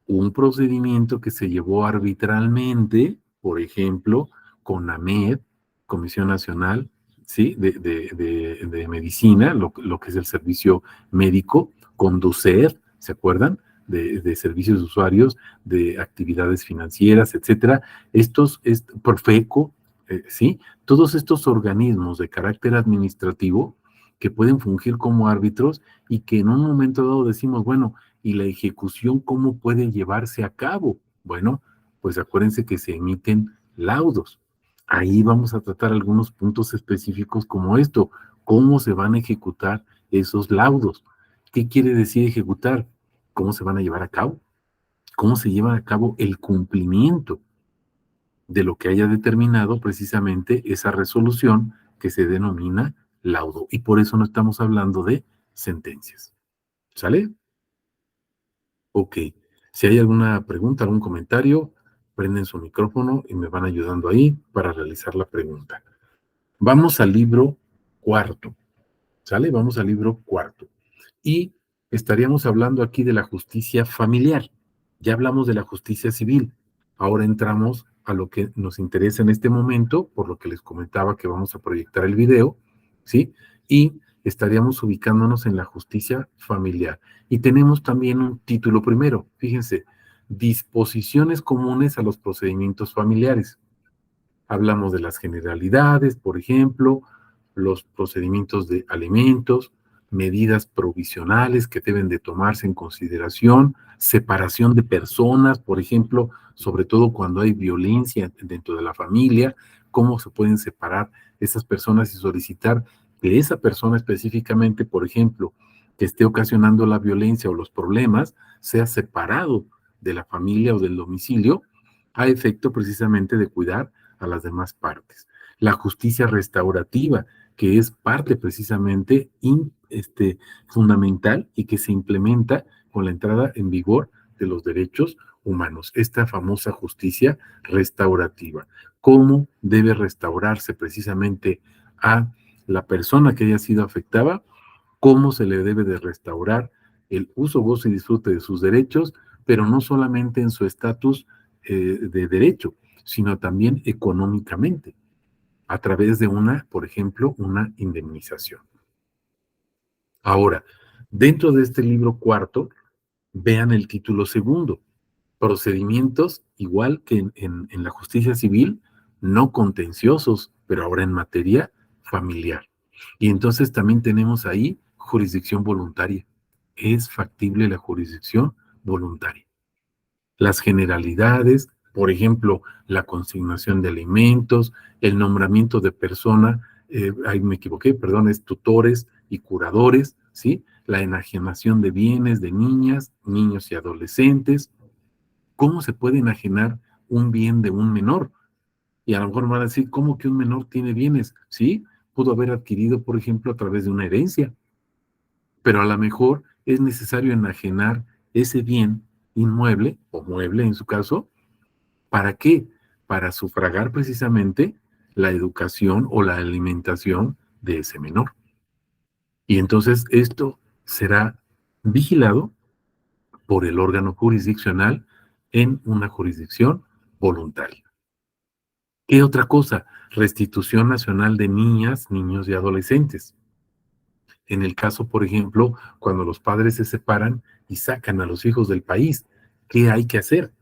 un procedimiento que se llevó arbitralmente, por ejemplo, con AMED, Comisión Nacional, ¿sí? de Medicina, lo que es el servicio médico, con DUCER, ¿se acuerdan? De servicios de usuarios, de actividades financieras, etcétera. Profeco, ¿sí? Todos estos organismos de carácter administrativo que pueden fungir como árbitros y que en un momento dado decimos, bueno, ¿y la ejecución cómo puede llevarse a cabo? Bueno, pues acuérdense que se emiten laudos. Ahí vamos a tratar algunos puntos específicos como esto, cómo se van a ejecutar esos laudos. ¿Qué quiere decir ejecutar? ¿Cómo se van a llevar a cabo? ¿Cómo se lleva a cabo el cumplimiento de lo que haya determinado precisamente esa resolución que se denomina laudo? Y por eso no estamos hablando de sentencias. ¿Sale? Ok. Si hay alguna pregunta, algún comentario, prenden su micrófono y me van ayudando ahí para realizar la pregunta. Vamos al libro cuarto, ¿sale? Vamos al libro cuarto. Y estaríamos hablando aquí de la justicia familiar. Ya hablamos de la justicia civil. Ahora entramos a lo que nos interesa en este momento, por lo que les comentaba que vamos a proyectar el video, ¿sí? Y estaríamos ubicándonos en la justicia familiar. Y tenemos también un título primero, fíjense, disposiciones comunes a los procedimientos familiares. Hablamos de las generalidades, por ejemplo, los procedimientos de alimentos, medidas provisionales que deben de tomarse en consideración, separación de personas, por ejemplo, sobre todo cuando hay violencia dentro de la familia, cómo se pueden separar esas personas y solicitar que esa persona específicamente, por ejemplo, que esté ocasionando la violencia o los problemas, sea separado de la familia o del domicilio, a efecto precisamente de cuidar a las demás partes. La justicia restaurativa, que es parte precisamente fundamental y que se implementa con la entrada en vigor de los derechos humanos. Esta famosa justicia restaurativa. ¿Cómo debe restaurarse precisamente a la persona que haya sido afectada? ¿Cómo se le debe de restaurar el uso, gozo y disfrute de sus derechos? pero no solamente en su estatus de derecho, sino también económicamente, a través de una, por ejemplo, una indemnización. Ahora, dentro de este libro cuarto, vean el título segundo, procedimientos igual que en la justicia civil, no contenciosos, pero ahora en materia familiar. Y entonces también tenemos ahí jurisdicción voluntaria. Es factible la jurisdicción voluntaria. Las generalidades, por ejemplo, la consignación de alimentos, el nombramiento de persona, ahí me equivoqué, perdón, es tutores y curadores, ¿sí? La enajenación de bienes de niñas, niños y adolescentes. ¿Cómo se puede enajenar un bien de un menor? Y a lo mejor me van a decir, ¿cómo que un menor tiene bienes? Sí, pudo haber adquirido, por ejemplo, a través de una herencia, pero a lo mejor es necesario enajenar ese bien inmueble o mueble en su caso. ¿Para qué? Para sufragar precisamente la educación o la alimentación de ese menor. Y entonces esto será vigilado por el órgano jurisdiccional en una jurisdicción voluntaria. ¿Qué otra cosa? Restitución nacional de niñas, niños y adolescentes. En el caso, por ejemplo, cuando los padres se separan y sacan a los hijos del país, ¿qué hay que hacer?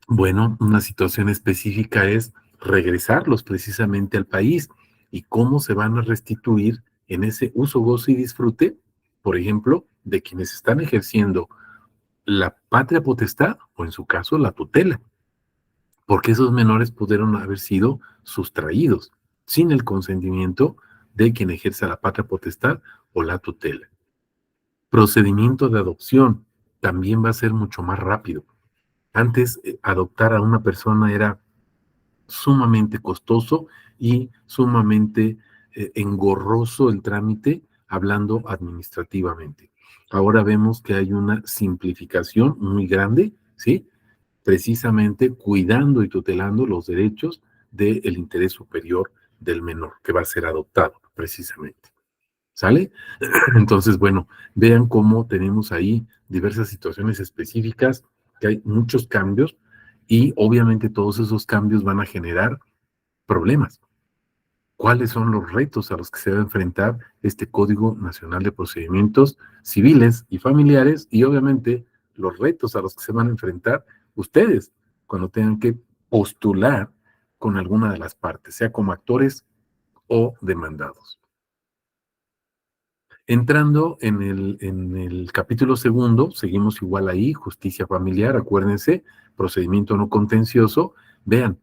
Bueno, una situación específica es regresarlos precisamente al país y cómo se van a restituir en ese uso, gozo y disfrute, por ejemplo, de quienes están ejerciendo la patria potestad o en su caso la tutela, porque esos menores pudieron haber sido sustraídos sin el consentimiento de quien ejerza la patria potestad o la tutela. Procedimiento de adopción también va a ser mucho más rápido. Antes, adoptar a una persona era sumamente costoso y sumamente engorroso el trámite, hablando administrativamente. Ahora vemos que hay una simplificación muy grande, ¿sí? Precisamente cuidando y tutelando los derechos del interés superior del menor que va a ser adoptado, precisamente. ¿Sale? Entonces, bueno, vean cómo tenemos ahí diversas situaciones específicas, que hay muchos cambios y obviamente todos esos cambios van a generar problemas. ¿Cuáles son los retos a los que se va a enfrentar este Código Nacional de Procedimientos Civiles y Familiares? Y obviamente los retos a los que se van a enfrentar ustedes cuando tengan que postular con alguna de las partes, sea como actores o demandados. Entrando en el capítulo segundo, seguimos igual ahí, justicia familiar, acuérdense, procedimiento no contencioso. Vean,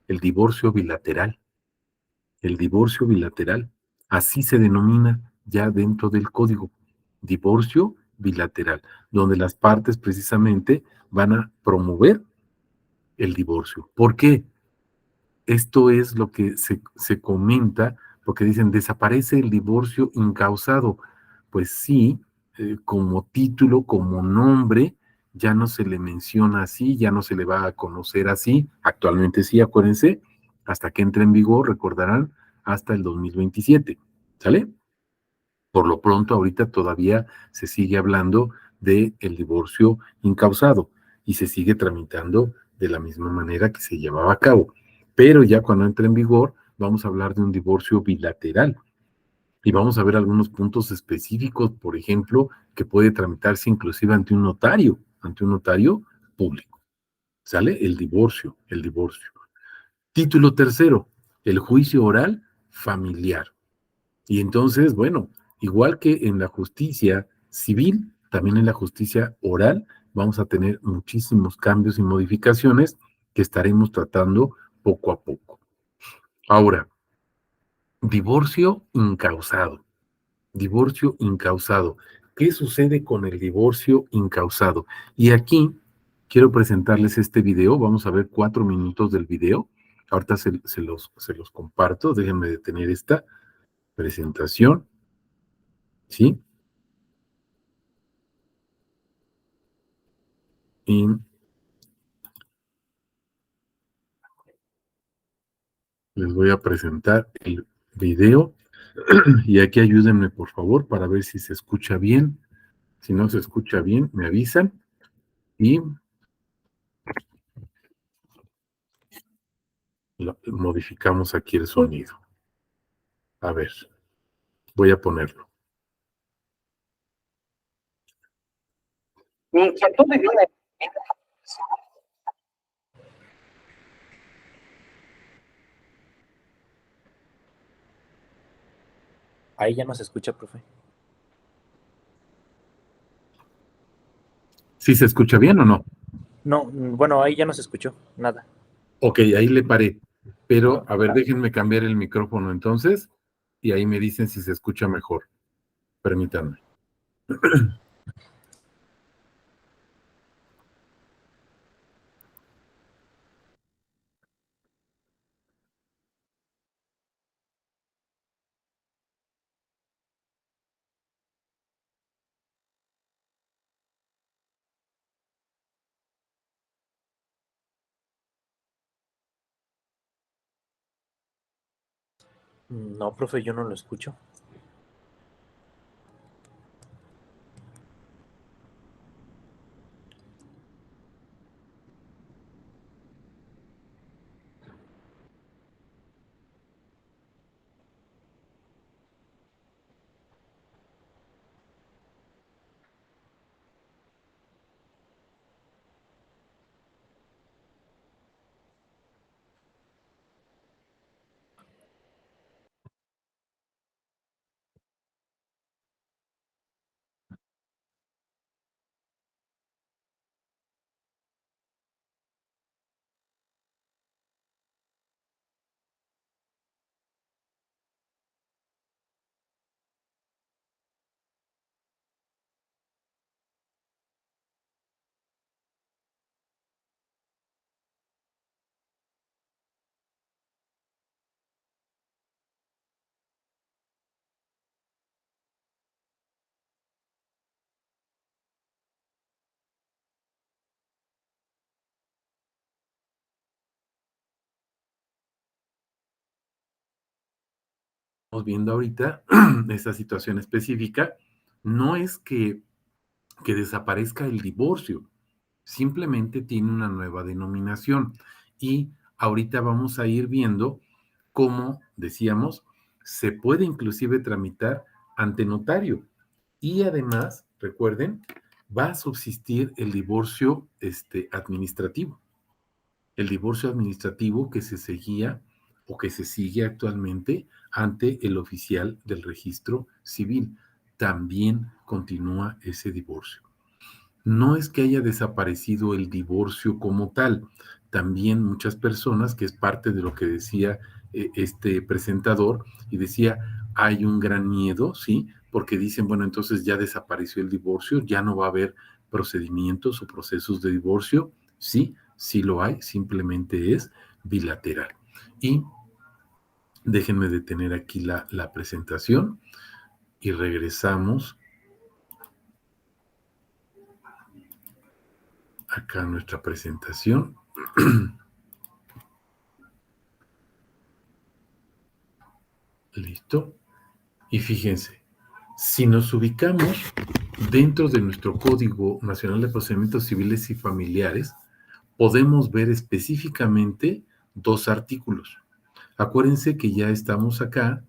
el divorcio bilateral. El divorcio bilateral, así se denomina ya dentro del código, divorcio bilateral, donde las partes precisamente van a promover el divorcio. ¿Por qué? Esto es lo que se comenta, porque dicen, desaparece el divorcio incausado. Pues sí, como título, como nombre, ya no se le menciona así, ya no se le va a conocer así. Actualmente sí, acuérdense, hasta que entre en vigor, recordarán, hasta el 2027. ¿Sale? Por lo pronto, ahorita todavía se sigue hablando de el divorcio incausado y se sigue tramitando de la misma manera que se llevaba a cabo. Pero ya cuando entre en vigor, vamos a hablar de un divorcio bilateral y vamos a ver algunos puntos específicos, por ejemplo, que puede tramitarse inclusive ante un notario público. ¿Sale? El divorcio, el divorcio. Título tercero, el juicio oral familiar. Y entonces, bueno, igual que en la justicia civil, también en la justicia oral vamos a tener muchísimos cambios y modificaciones que estaremos tratando poco a poco. Ahora, divorcio incausado. Divorcio incausado. ¿Qué sucede con el divorcio incausado? Y aquí quiero presentarles este video. Vamos a ver 4 minutos del video. Ahorita se los comparto. Déjenme detener esta presentación. ¿Sí? Y les voy a presentar el video. Y aquí ayúdenme, por favor, para ver si se escucha bien. Si no se escucha bien, me avisan y modificamos aquí el sonido. A ver, voy a ponerlo. Mi inquietud de vida. Ahí ya no se escucha, profe. ¿Sí se escucha bien o no? No, bueno, ahí ya no se escuchó nada. Ok, ahí le paré. Pero, a ver, déjenme cambiar el micrófono entonces y ahí me dicen si se escucha mejor. Permítanme. No, profe, yo no lo escucho. Estamos viendo ahorita esta situación específica, no es que desaparezca el divorcio, simplemente tiene una nueva denominación. Y ahorita vamos a ir viendo cómo, decíamos, se puede inclusive tramitar ante notario. Y además, recuerden, va a subsistir el divorcio administrativo. El divorcio administrativo que se seguía o que se sigue actualmente ante el oficial del registro civil. También continúa ese divorcio. No es que haya desaparecido el divorcio como tal, también muchas personas, que es parte de lo que decía este presentador, y decía, hay un gran miedo, ¿sí? Porque dicen, bueno, entonces ya desapareció el divorcio, ya no va a haber procedimientos o procesos de divorcio. Sí, sí lo hay, simplemente es bilateral. Y déjenme detener aquí la presentación y regresamos acá a nuestra presentación. Listo. Y fíjense, si nos ubicamos dentro de nuestro Código Nacional de Procedimientos Civiles y Familiares, podemos ver específicamente dos artículos. Acuérdense que ya estamos acá,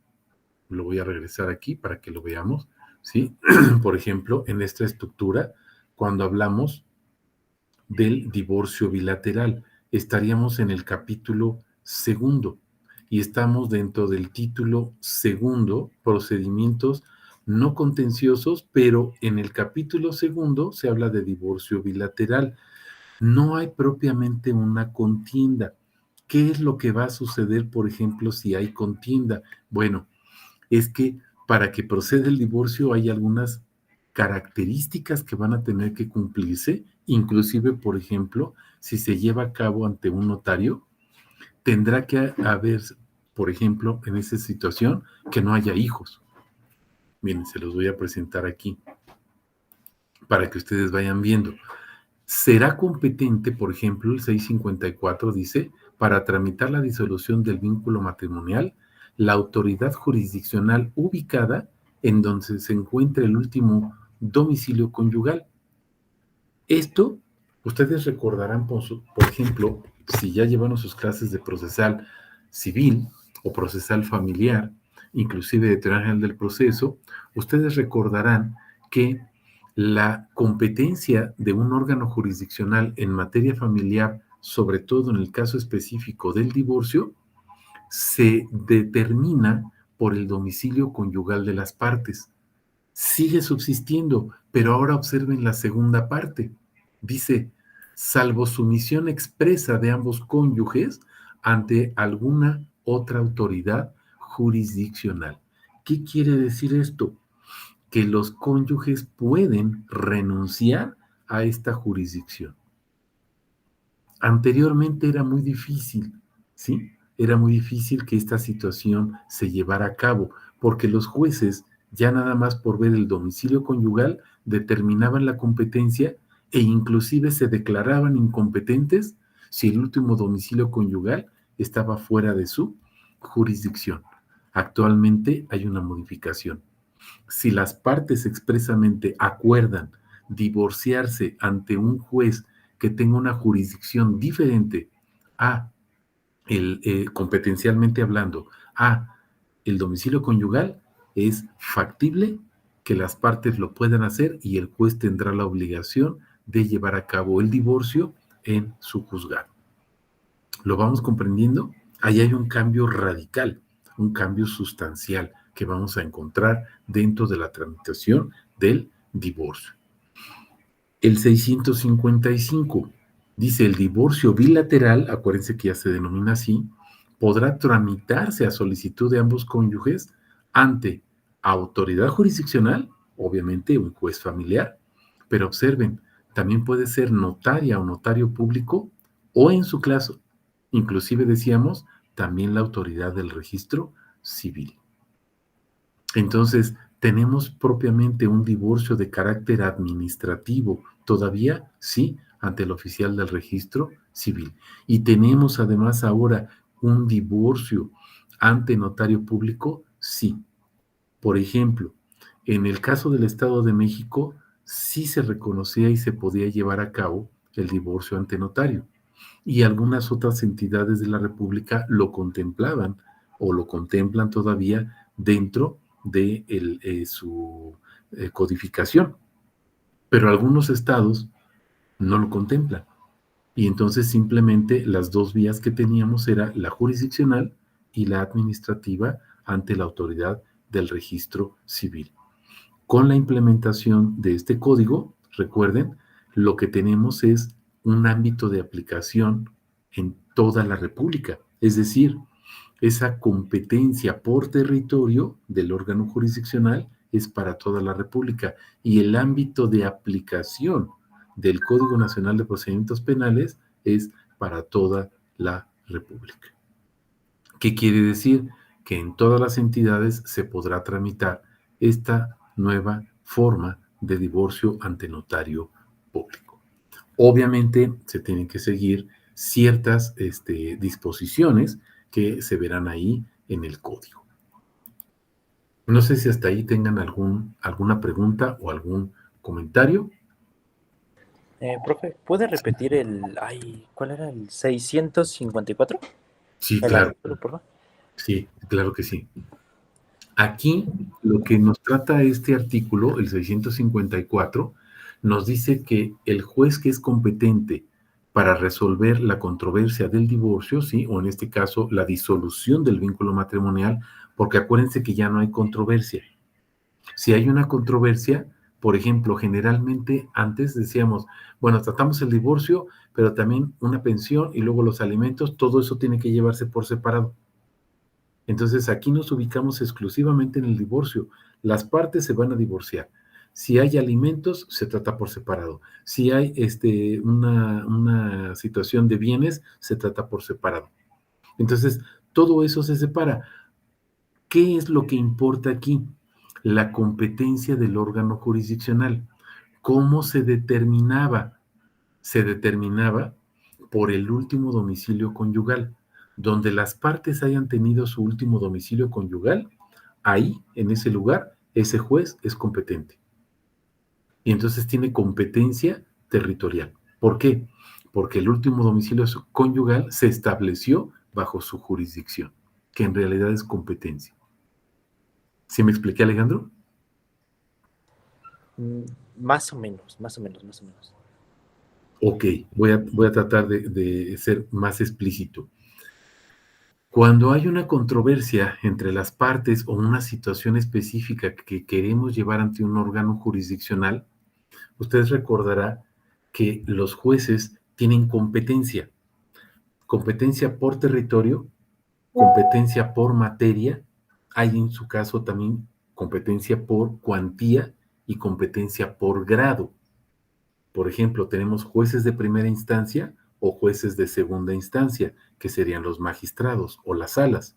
lo voy a regresar aquí para que lo veamos, ¿sí? Por ejemplo, en esta estructura, cuando hablamos del divorcio bilateral, estaríamos en el capítulo segundo y estamos dentro del título segundo, procedimientos no contenciosos, pero en el capítulo segundo se habla de divorcio bilateral. No hay propiamente una contienda. ¿Qué es lo que va a suceder, por ejemplo, si hay contienda? Bueno, es que para que proceda el divorcio hay algunas características que van a tener que cumplirse, inclusive, por ejemplo, si se lleva a cabo ante un notario, tendrá que haber, por ejemplo, en esa situación, que no haya hijos. Miren, se los voy a presentar aquí para que ustedes vayan viendo. Será competente, por ejemplo, el 654 dice, para tramitar la disolución del vínculo matrimonial, la autoridad jurisdiccional ubicada en donde se encuentre el último domicilio conyugal. Esto, ustedes recordarán, por ejemplo, si ya llevaron sus clases de procesal civil o procesal familiar, inclusive de teoría general del proceso, ustedes recordarán que la competencia de un órgano jurisdiccional en materia familiar, sobre todo en el caso específico del divorcio, se determina por el domicilio conyugal de las partes. Sigue subsistiendo, pero ahora observen la segunda parte. Dice, salvo sumisión expresa de ambos cónyuges ante alguna otra autoridad jurisdiccional. ¿Qué quiere decir esto? Que los cónyuges pueden renunciar a esta jurisdicción. Anteriormente era muy difícil, ¿sí? Era muy difícil que esta situación se llevara a cabo, porque los jueces, ya nada más por ver el domicilio conyugal, determinaban la competencia e inclusive se declaraban incompetentes si el último domicilio conyugal estaba fuera de su jurisdicción. Actualmente hay una modificación. Si las partes expresamente acuerdan divorciarse ante un juez que tenga una jurisdicción diferente a competencialmente hablando, a el domicilio conyugal, es factible que las partes lo puedan hacer y el juez tendrá la obligación de llevar a cabo el divorcio en su juzgado. ¿Lo vamos comprendiendo? Ahí hay un cambio radical, un cambio sustancial que vamos a encontrar dentro de la tramitación del divorcio. El 655 dice, el divorcio bilateral, acuérdense que ya se denomina así, podrá tramitarse a solicitud de ambos cónyuges ante autoridad jurisdiccional, obviamente un juez familiar, pero observen, también puede ser notaria o notario público o en su caso, inclusive decíamos, también la autoridad del registro civil. Entonces, tenemos propiamente un divorcio de carácter administrativo, todavía sí, ante el oficial del registro civil. Y tenemos además ahora un divorcio ante notario público, sí. Por ejemplo, en el caso del Estado de México, sí se reconocía y se podía llevar a cabo el divorcio ante notario. Y algunas otras entidades de la República lo contemplaban o lo contemplan todavía dentro de su codificación. Pero algunos estados no lo contemplan. Y entonces simplemente las dos vías que teníamos era la jurisdiccional y la administrativa ante la autoridad del registro civil. Con la implementación de este código, recuerden, lo que tenemos es un ámbito de aplicación en toda la República. Es decir, esa competencia por territorio del órgano jurisdiccional es para toda la República y el ámbito de aplicación del Código Nacional de Procedimientos Penales es para toda la República. ¿Qué quiere decir? Que en todas las entidades se podrá tramitar esta nueva forma de divorcio ante notario público. Obviamente se tienen que seguir ciertas disposiciones que se verán ahí en el código. No sé si hasta ahí tengan alguna pregunta o algún comentario. Profe, ¿puede repetir ¿cuál era el 654? Sí, El claro. artículo, por favor. Sí, claro que sí. Aquí lo que nos trata este artículo, el 654, nos dice que el juez que es competente para resolver la controversia del divorcio, ¿sí? O en este caso, la disolución del vínculo matrimonial, porque acuérdense que ya no hay controversia. Si hay una controversia, por ejemplo, generalmente antes decíamos, bueno, tratamos el divorcio, pero también una pensión y luego los alimentos, todo eso tiene que llevarse por separado. Entonces aquí nos ubicamos exclusivamente en el divorcio. Las partes se van a divorciar. Si hay alimentos, se trata por separado. Si hay una situación de bienes, se trata por separado. Entonces, todo eso se separa. ¿Qué es lo que importa aquí? La competencia del órgano jurisdiccional. ¿Cómo se determinaba? Se determinaba por el último domicilio conyugal. Donde las partes hayan tenido su último domicilio conyugal, ahí, en ese lugar, ese juez es competente. y entonces tiene competencia territorial. ¿Por qué? Porque el último domicilio conyugal se estableció bajo su jurisdicción, que en realidad es competencia. ¿Sí me expliqué, Alejandro? Mm, Más o menos, más o menos, más o menos. Ok, voy a tratar de ser más explícito. Cuando hay una controversia entre las partes o una situación específica que queremos llevar ante un órgano jurisdiccional, usted recordará que los jueces tienen competencia, competencia por territorio, competencia por materia, hay en su caso también competencia por cuantía y competencia por grado. Por ejemplo, tenemos jueces de primera instancia o jueces de segunda instancia, que serían los magistrados o las salas.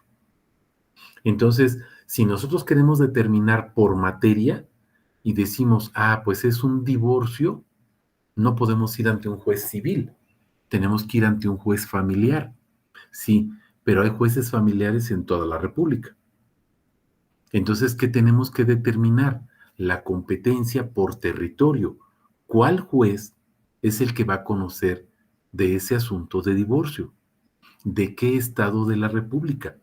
Entonces, si nosotros queremos determinar por materia y decimos, pues es un divorcio, no podemos ir ante un juez civil, tenemos que ir ante un juez familiar. Sí, pero hay jueces familiares en toda la República. Entonces, ¿qué tenemos que determinar? La competencia por territorio. ¿Cuál juez es el que va a conocer de ese asunto de divorcio? ¿De qué estado de la República?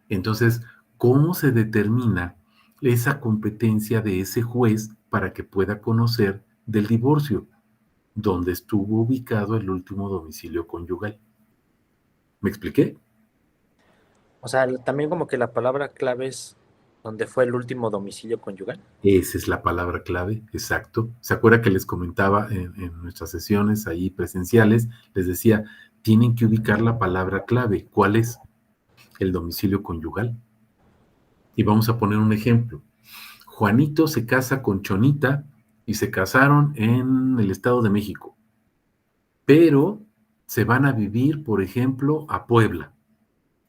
Entonces, ¿cómo se determina esa competencia de ese juez para que pueda conocer del divorcio? ¿Dónde estuvo ubicado el último domicilio conyugal? ¿Me expliqué? O sea, también como que la palabra clave es donde fue el último domicilio conyugal. Esa es la palabra clave, exacto. ¿Se acuerda que les comentaba en nuestras sesiones ahí presenciales? Les decía, tienen que ubicar la palabra clave. ¿Cuál es? El domicilio conyugal. Y vamos a poner un ejemplo. Juanito se casa con Chonita y se casaron en el Estado de México, pero se van a vivir, por ejemplo, a Puebla.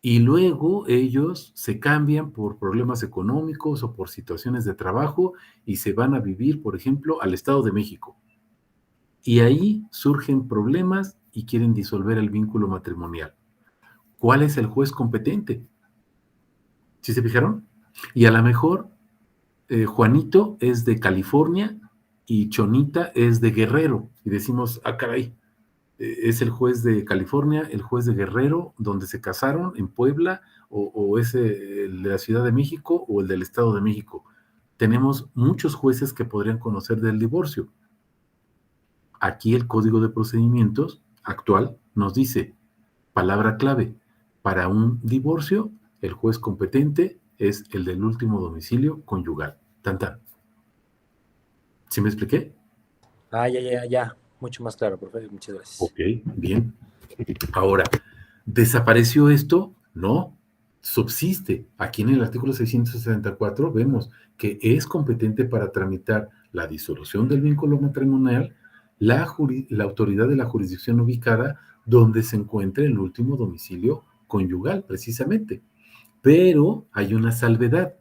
Y luego ellos se cambian por problemas económicos o por situaciones de trabajo y se van a vivir, por ejemplo, al Estado de México. Y ahí surgen problemas y quieren disolver el vínculo matrimonial. ¿Cuál es el juez competente? ¿Sí se fijaron? Y a lo mejor Juanito es de California y Chonita es de Guerrero. Y decimos, caray, es el juez de California, el juez de Guerrero, donde se casaron en Puebla, o es el de la Ciudad de México o el del Estado de México. Tenemos muchos jueces que podrían conocer del divorcio. Aquí el Código de Procedimientos actual nos dice, palabra clave, para un divorcio, el juez competente es el del último domicilio conyugal. Tan, tan. ¿Sí me expliqué? Ya. Mucho más claro, profe. Muchas gracias. Ok, bien. Ahora, ¿desapareció esto? No, subsiste. Aquí en el artículo 664 vemos que es competente para tramitar la disolución del vínculo matrimonial la autoridad de la jurisdicción ubicada donde se encuentre el último domicilio conyugal, precisamente. Pero hay una salvedad.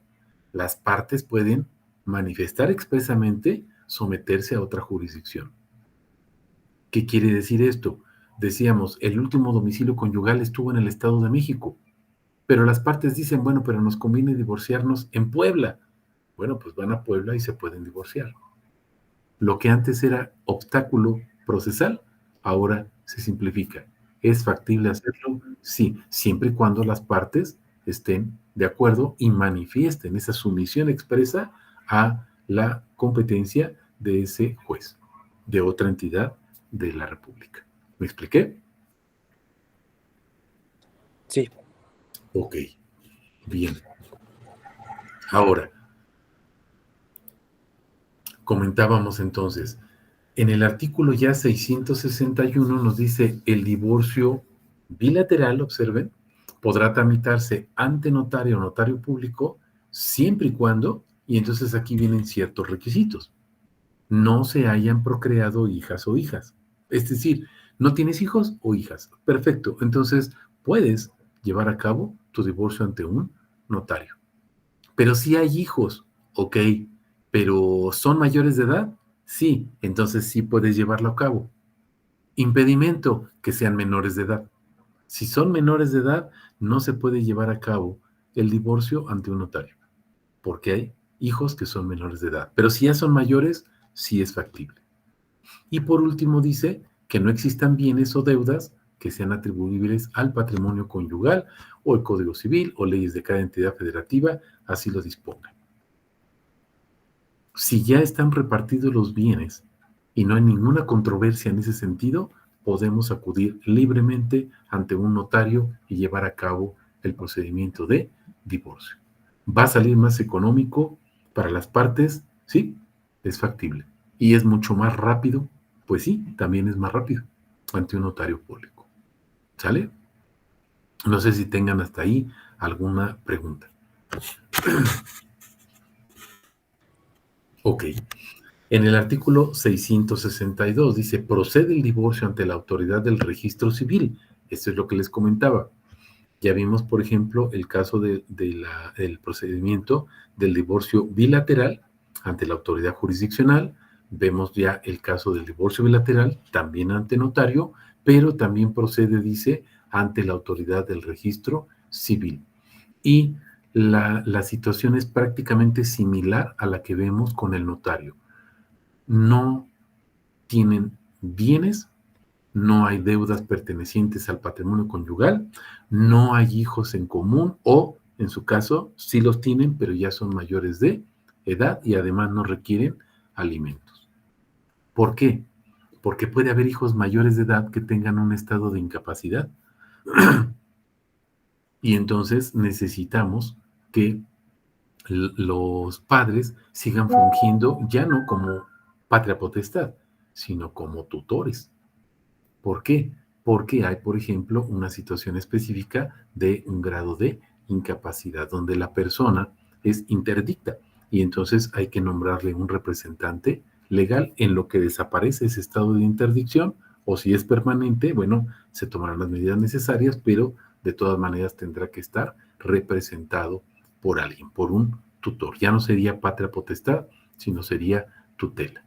Las partes pueden manifestar expresamente someterse a otra jurisdicción. ¿Qué quiere decir esto? Decíamos, el último domicilio conyugal estuvo en el Estado de México, pero las partes dicen, bueno, pero nos conviene divorciarnos en Puebla. Bueno, pues van a Puebla y se pueden divorciar. Lo que antes era obstáculo procesal, ahora se simplifica. ¿Es factible hacerlo? Sí, siempre y cuando las partes estén de acuerdo y manifiesten esa sumisión expresa a la competencia de ese juez, de otra entidad de la República. ¿Me expliqué? Sí. Ok, bien. Ahora, comentábamos entonces, en el artículo ya 661 nos dice el divorcio bilateral, observen, podrá tramitarse ante notario o notario público siempre y cuando, y entonces aquí vienen ciertos requisitos, no se hayan procreado hijas o hijas. Es decir, no tienes hijos o hijas. Perfecto, entonces puedes llevar a cabo tu divorcio ante un notario. Pero si hay hijos, ok, pero ¿son mayores de edad? Sí, entonces sí puedes llevarlo a cabo. Impedimento, que sean menores de edad. Si son menores de edad, no se puede llevar a cabo el divorcio ante un notario, porque hay hijos que son menores de edad. Pero si ya son mayores, sí es factible. Y por último dice que no existan bienes o deudas que sean atribuibles al patrimonio conyugal o el Código Civil o leyes de cada entidad federativa así lo dispongan. Si ya están repartidos los bienes y no hay ninguna controversia en ese sentido, podemos acudir libremente ante un notario y llevar a cabo el procedimiento de divorcio. ¿Va a salir más económico para las partes? Sí, es factible. ¿Y es mucho más rápido? Pues sí, también es más rápido ante un notario público. ¿Sale? No sé si tengan hasta ahí alguna pregunta. Ok. En el artículo 662 dice, procede el divorcio ante la autoridad del registro civil. Esto es lo que les comentaba. Ya vimos, por ejemplo, el caso del procedimiento del divorcio bilateral ante la autoridad jurisdiccional. Vemos ya el caso del divorcio bilateral, también ante notario, pero también procede, dice, ante la autoridad del registro civil. Y la situación es prácticamente similar a la que vemos con el notario. No tienen bienes, no hay deudas pertenecientes al patrimonio conyugal, no hay hijos en común o, en su caso, sí los tienen, pero ya son mayores de edad y además no requieren alimentos. ¿Por qué? Porque puede haber hijos mayores de edad que tengan un estado de incapacidad y entonces necesitamos que los padres sigan fungiendo ya no como patria potestad, sino como tutores. ¿Por qué? Porque hay, por ejemplo, una situación específica de un grado de incapacidad donde la persona es interdicta y entonces hay que nombrarle un representante legal en lo que desaparece ese estado de interdicción o si es permanente, bueno, se tomarán las medidas necesarias, pero de todas maneras tendrá que estar representado por alguien, por un tutor. Ya no sería patria potestad, sino sería tutela.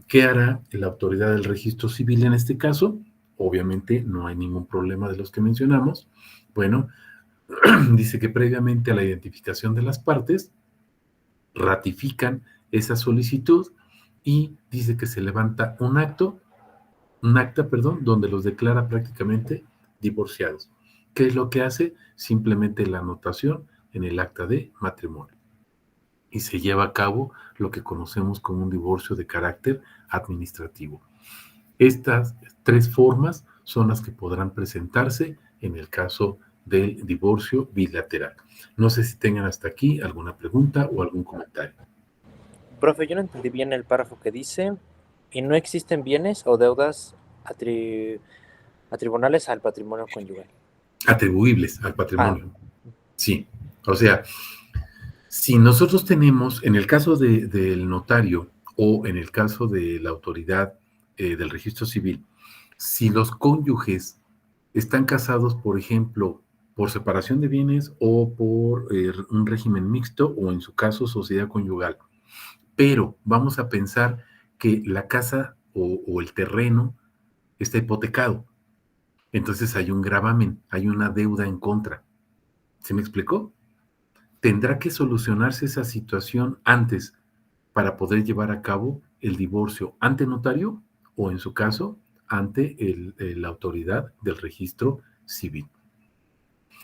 ¿Qué hará la autoridad del registro civil en este caso? Obviamente no hay ningún problema de los que mencionamos. Bueno, dice que previamente a la identificación de las partes, ratifican esa solicitud y dice que se levanta un acta, donde los declara prácticamente divorciados. ¿Qué es lo que hace? Simplemente la anotación en el acta de matrimonio. Y se lleva a cabo lo que conocemos como un divorcio de carácter administrativo. Estas tres formas son las que podrán presentarse en el caso del divorcio bilateral. No sé si tengan hasta aquí alguna pregunta o algún comentario. Profe, yo no entendí bien el párrafo que dice, y no existen bienes o deudas atribunales al patrimonio conyugal. Atribuibles al Ah, patrimonio. Sí. O sea, si nosotros tenemos, en el caso del notario o en el caso de la autoridad del registro civil, si los cónyuges están casados, por ejemplo, por separación de bienes o por un régimen mixto o en su caso sociedad conyugal, pero vamos a pensar que la casa o el terreno está hipotecado, entonces hay un gravamen, hay una deuda en contra. ¿Se me explicó? Tendrá que solucionarse esa situación antes para poder llevar a cabo el divorcio ante notario o, en su caso, ante la autoridad del registro civil.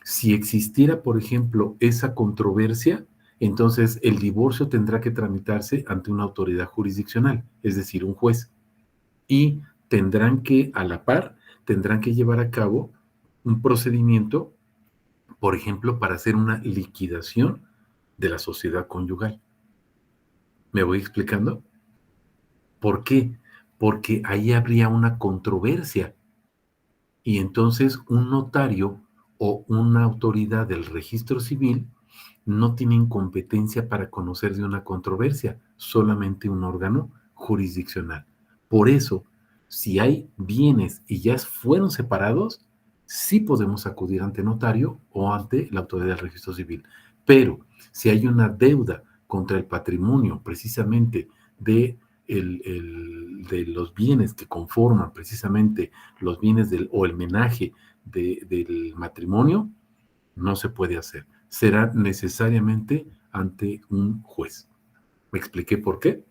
Si existiera, por ejemplo, esa controversia, entonces el divorcio tendrá que tramitarse ante una autoridad jurisdiccional, es decir, un juez, y tendrán que, a la par, tendrán que llevar a cabo un procedimiento, por ejemplo, para hacer una liquidación de la sociedad conyugal. ¿Me voy explicando? ¿Por qué? Porque ahí habría una controversia y entonces un notario o una autoridad del registro civil no tienen competencia para conocer de una controversia, solamente un órgano jurisdiccional. Por eso, si hay bienes y ya fueron separados, sí podemos acudir ante notario o ante la autoridad del registro civil. Pero si hay una deuda contra el patrimonio precisamente de, de los bienes que conforman precisamente los bienes o el menaje del matrimonio, no se puede hacer. Será necesariamente ante un juez. ¿Me expliqué por qué?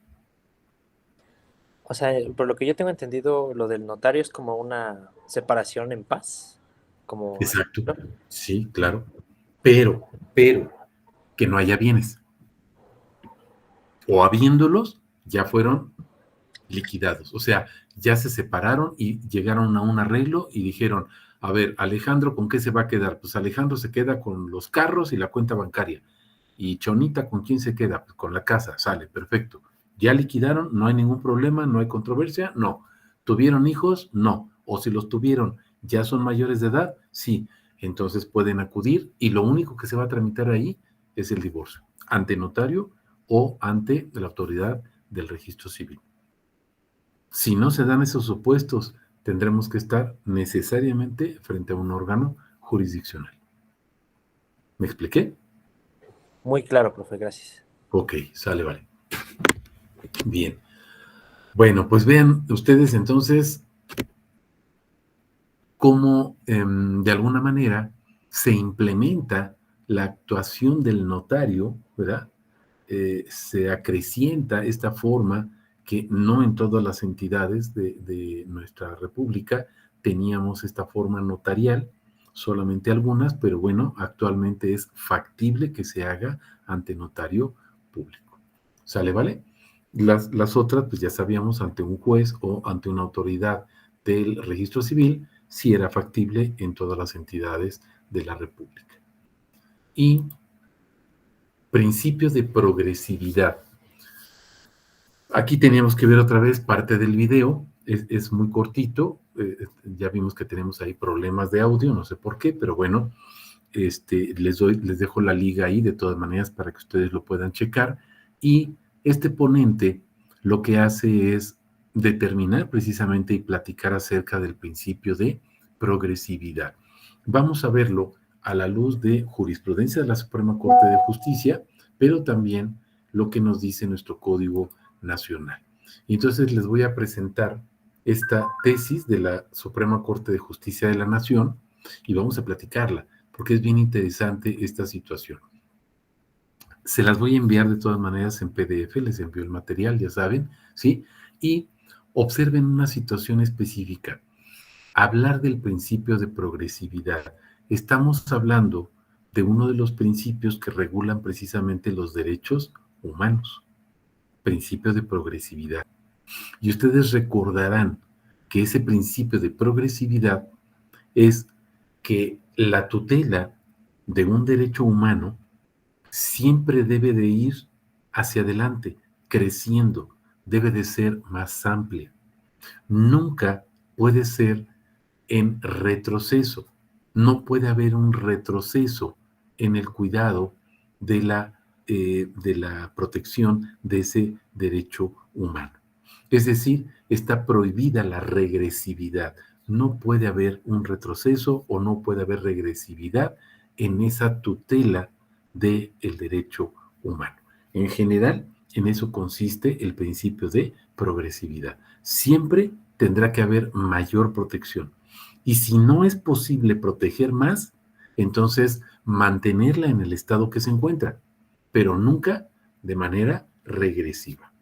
O sea, por lo que yo tengo entendido, lo del notario es como una separación en paz, como así, Exacto, ¿no? sí, claro, pero, que no haya bienes, o habiéndolos, ya fueron liquidados, o sea, ya se separaron y llegaron a un arreglo y dijeron, a ver, Alejandro, ¿con qué se va a quedar? Pues Alejandro se queda con los carros y la cuenta bancaria. ¿Y Chonita con quién se queda? Pues con la casa, sale, perfecto. ¿Ya liquidaron? ¿No hay ningún problema? ¿No hay controversia? No. ¿Tuvieron hijos? No. O si los tuvieron, ¿ya son mayores de edad? Sí. Entonces pueden acudir y lo único que se va a tramitar ahí es el divorcio, ante notario o ante la autoridad del registro civil. Si no se dan esos supuestos, tendremos que estar necesariamente frente a un órgano jurisdiccional. ¿Me expliqué? Muy claro, profe, gracias. Ok, sale, vale. Bien. Bueno, pues vean ustedes entonces cómo de alguna manera se implementa la actuación del notario, ¿verdad? Se acrecienta esta forma que no en todas las entidades de nuestra república teníamos esta forma notarial, solamente algunas, pero bueno, actualmente es factible que se haga ante notario público. ¿Sale, vale? Las otras, pues ya sabíamos, ante un juez o ante una autoridad del registro civil, si era factible en todas las entidades de la República. Y principio de progresividad. Aquí teníamos que ver otra vez parte del video, es muy cortito, ya vimos que tenemos ahí problemas de audio, no sé por qué, pero bueno, les dejo la liga ahí de todas maneras para que ustedes lo puedan checar. Y este ponente lo que hace es determinar precisamente y platicar acerca del principio de progresividad. Vamos a verlo a la luz de jurisprudencia de la Suprema Corte de Justicia, pero también lo que nos dice nuestro Código Nacional. Y entonces les voy a presentar esta tesis de la Suprema Corte de Justicia de la Nación y vamos a platicarla porque es bien interesante esta situación. Se las voy a enviar de todas maneras en PDF, les envío el material, ya saben, ¿sí? Y observen una situación específica. Hablar del principio de progresividad. Estamos hablando de uno de los principios que regulan precisamente los derechos humanos. Principio de progresividad. Y ustedes recordarán que ese principio de progresividad es que la tutela de un derecho humano siempre debe de ir hacia adelante, creciendo, debe de ser más amplia. Nunca puede ser en retroceso. No puede haber un retroceso en el cuidado de la protección de ese derecho humano. Es decir, está prohibida la regresividad. No puede haber un retroceso o no puede haber regresividad en esa tutela del derecho humano. En general, en eso consiste el principio de progresividad. Siempre tendrá que haber mayor protección. Y si no es posible proteger más, entonces mantenerla en el estado que se encuentra, pero nunca de manera regresiva.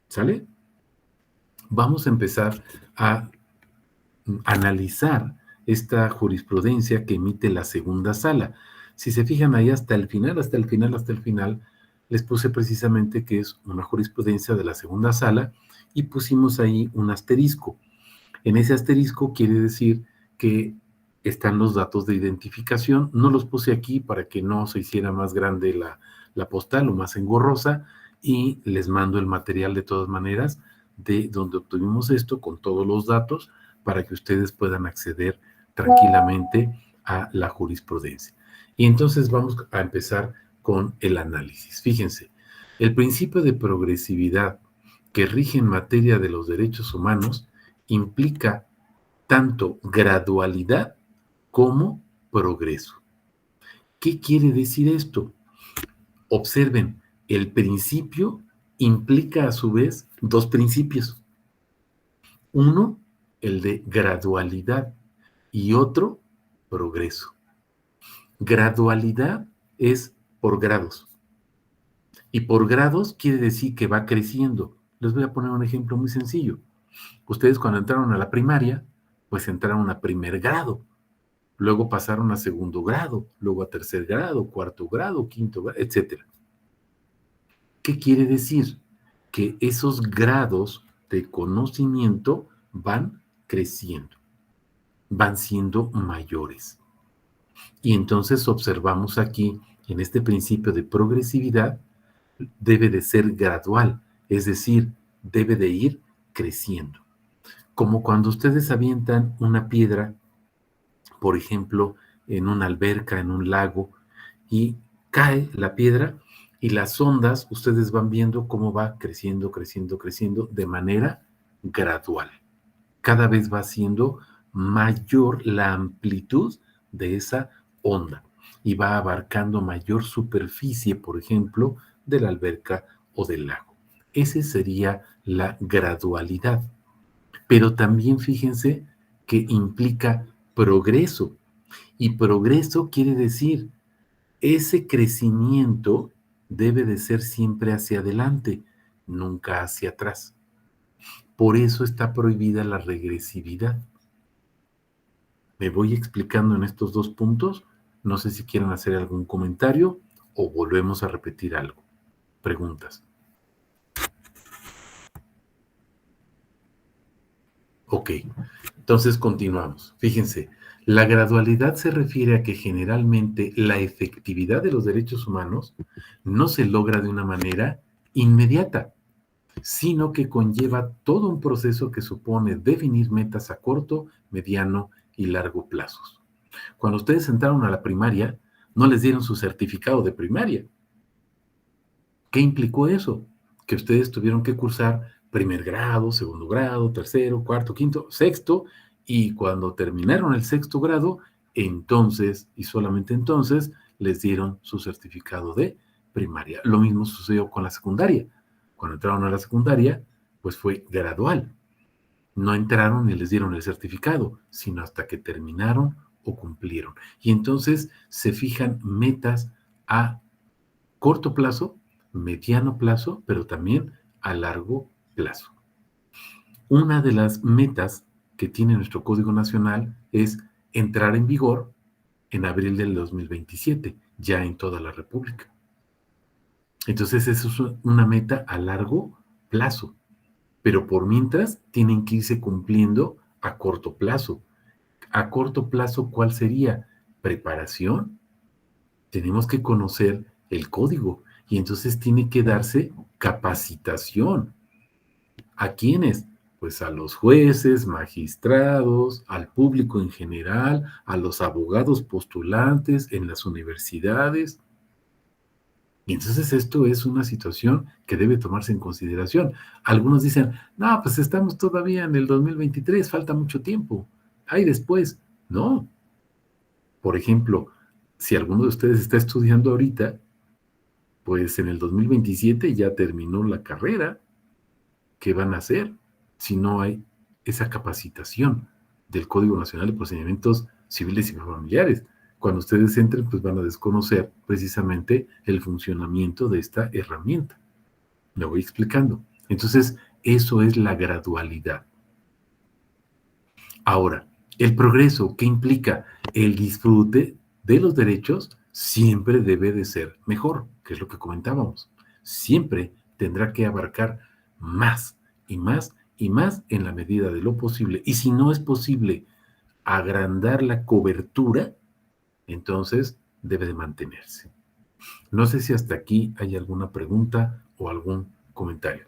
¿Sale? Vamos a empezar a analizar esta jurisprudencia que emite la segunda sala. Si se fijan ahí hasta el final, hasta el final, hasta el final, les puse precisamente que es una jurisprudencia de la segunda sala y pusimos ahí un asterisco. En ese asterisco quiere decir que están los datos de identificación. No los puse aquí para que no se hiciera más grande la postal o más engorrosa y les mando el material de todas maneras de donde obtuvimos esto con todos los datos para que ustedes puedan acceder tranquilamente a la jurisprudencia. Y entonces vamos a empezar con el análisis. Fíjense, el principio de progresividad que rige en materia de los derechos humanos implica tanto gradualidad como progreso. ¿Qué quiere decir esto? Observen, el principio implica a su vez dos principios. Uno, el de gradualidad y otro, progreso. Gradualidad es por grados y por grados quiere decir que va creciendo. Les voy a poner un ejemplo muy sencillo. Ustedes cuando entraron a la primaria, pues entraron a primer grado, luego pasaron a segundo grado, luego a tercer grado, cuarto grado, quinto grado, etcétera. ¿Qué quiere decir? Que esos grados de conocimiento van creciendo, van siendo mayores. Y entonces observamos aquí, en este principio de progresividad, debe de ser gradual, es decir, debe de ir creciendo. Como cuando ustedes avientan una piedra, por ejemplo, en una alberca, en un lago, y cae la piedra y las ondas, ustedes van viendo cómo va creciendo, creciendo, creciendo de manera gradual. Cada vez va siendo mayor la amplitud de esa onda y va abarcando mayor superficie, por ejemplo, de la alberca o del lago. Esa sería la gradualidad. Pero también fíjense que implica progreso. Y progreso quiere decir, ese crecimiento debe de ser siempre hacia adelante, nunca hacia atrás. Por eso está prohibida la regresividad. Me voy explicando en estos dos puntos. No sé si quieren hacer algún comentario o volvemos a repetir algo. Preguntas. Ok, entonces continuamos. Fíjense, la gradualidad se refiere a que generalmente la efectividad de los derechos humanos no se logra de una manera inmediata, sino que conlleva todo un proceso que supone definir metas a corto, mediano y largo plazos. Cuando ustedes entraron a la primaria, no les dieron su certificado de primaria. ¿Qué implicó eso? Que ustedes tuvieron que cursar primer grado, segundo grado, tercero, cuarto, quinto, sexto, y cuando terminaron el sexto grado, entonces, y solamente entonces, les dieron su certificado de primaria. Lo mismo sucedió con la secundaria. Cuando entraron a la secundaria, pues fue gradual. No entraron ni les dieron el certificado, sino hasta que terminaron o cumplieron. Y entonces se fijan metas a corto plazo, mediano plazo, pero también a largo plazo. Una de las metas que tiene nuestro Código Nacional es entrar en vigor en abril del 2027, ya en toda la República. Entonces, eso es una meta a largo plazo, pero por mientras tienen que irse cumpliendo a corto plazo. A corto plazo, ¿cuál sería? Preparación. Tenemos que conocer el código y entonces tiene que darse capacitación. ¿A quiénes? Pues a los jueces, magistrados, al público en general, a los abogados postulantes en las universidades. Y entonces esto es una situación que debe tomarse en consideración. Algunos dicen, no, pues estamos todavía en el 2023, falta mucho tiempo. Ahí después. No. Por ejemplo, si alguno de ustedes está estudiando ahorita, pues en el 2027 ya terminó la carrera. ¿Qué van a hacer si no hay esa capacitación del Código Nacional de Procedimientos Civiles y Familiares? Cuando ustedes entren, pues van a desconocer precisamente el funcionamiento de esta herramienta. Me voy explicando. Entonces, eso es la gradualidad. Ahora, el progreso, ¿qué implica? El disfrute de los derechos siempre debe de ser mejor, que es lo que comentábamos. Siempre tendrá que abarcar más y más y más en la medida de lo posible. Y si no es posible agrandar la cobertura, entonces debe de mantenerse. No sé si hasta aquí hay alguna pregunta o algún comentario.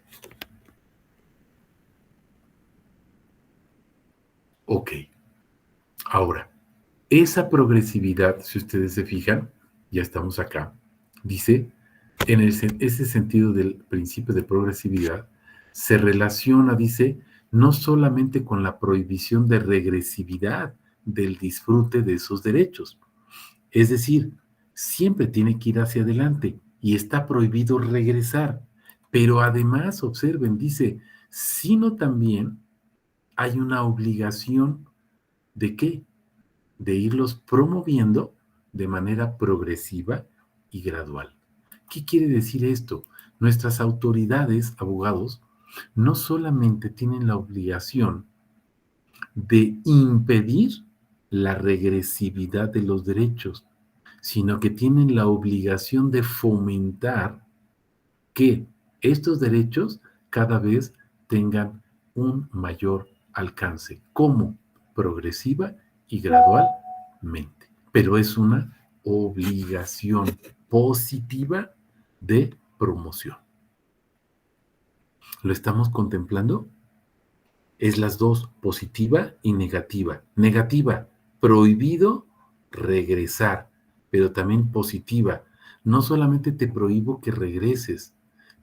Ok. Ahora, esa progresividad, si ustedes se fijan, ya estamos acá, dice, en ese sentido del principio de progresividad, se relaciona, dice, no solamente con la prohibición de regresividad del disfrute de esos derechos. Es decir, siempre tiene que ir hacia adelante y está prohibido regresar. Pero además, observen, dice, sino también hay una obligación de qué? De irlos promoviendo de manera progresiva y gradual. ¿Qué quiere decir esto? Nuestras autoridades, abogados, no solamente tienen la obligación de impedir la regresividad de los derechos, sino que tienen la obligación de fomentar que estos derechos cada vez tengan un mayor alcance. ¿Cómo? Progresiva y gradualmente. Pero es una obligación positiva de promoción. ¿Lo estamos contemplando? Es las dos, positiva y negativa. Negativa, prohibido regresar, pero también positiva. No solamente te prohíbo que regreses,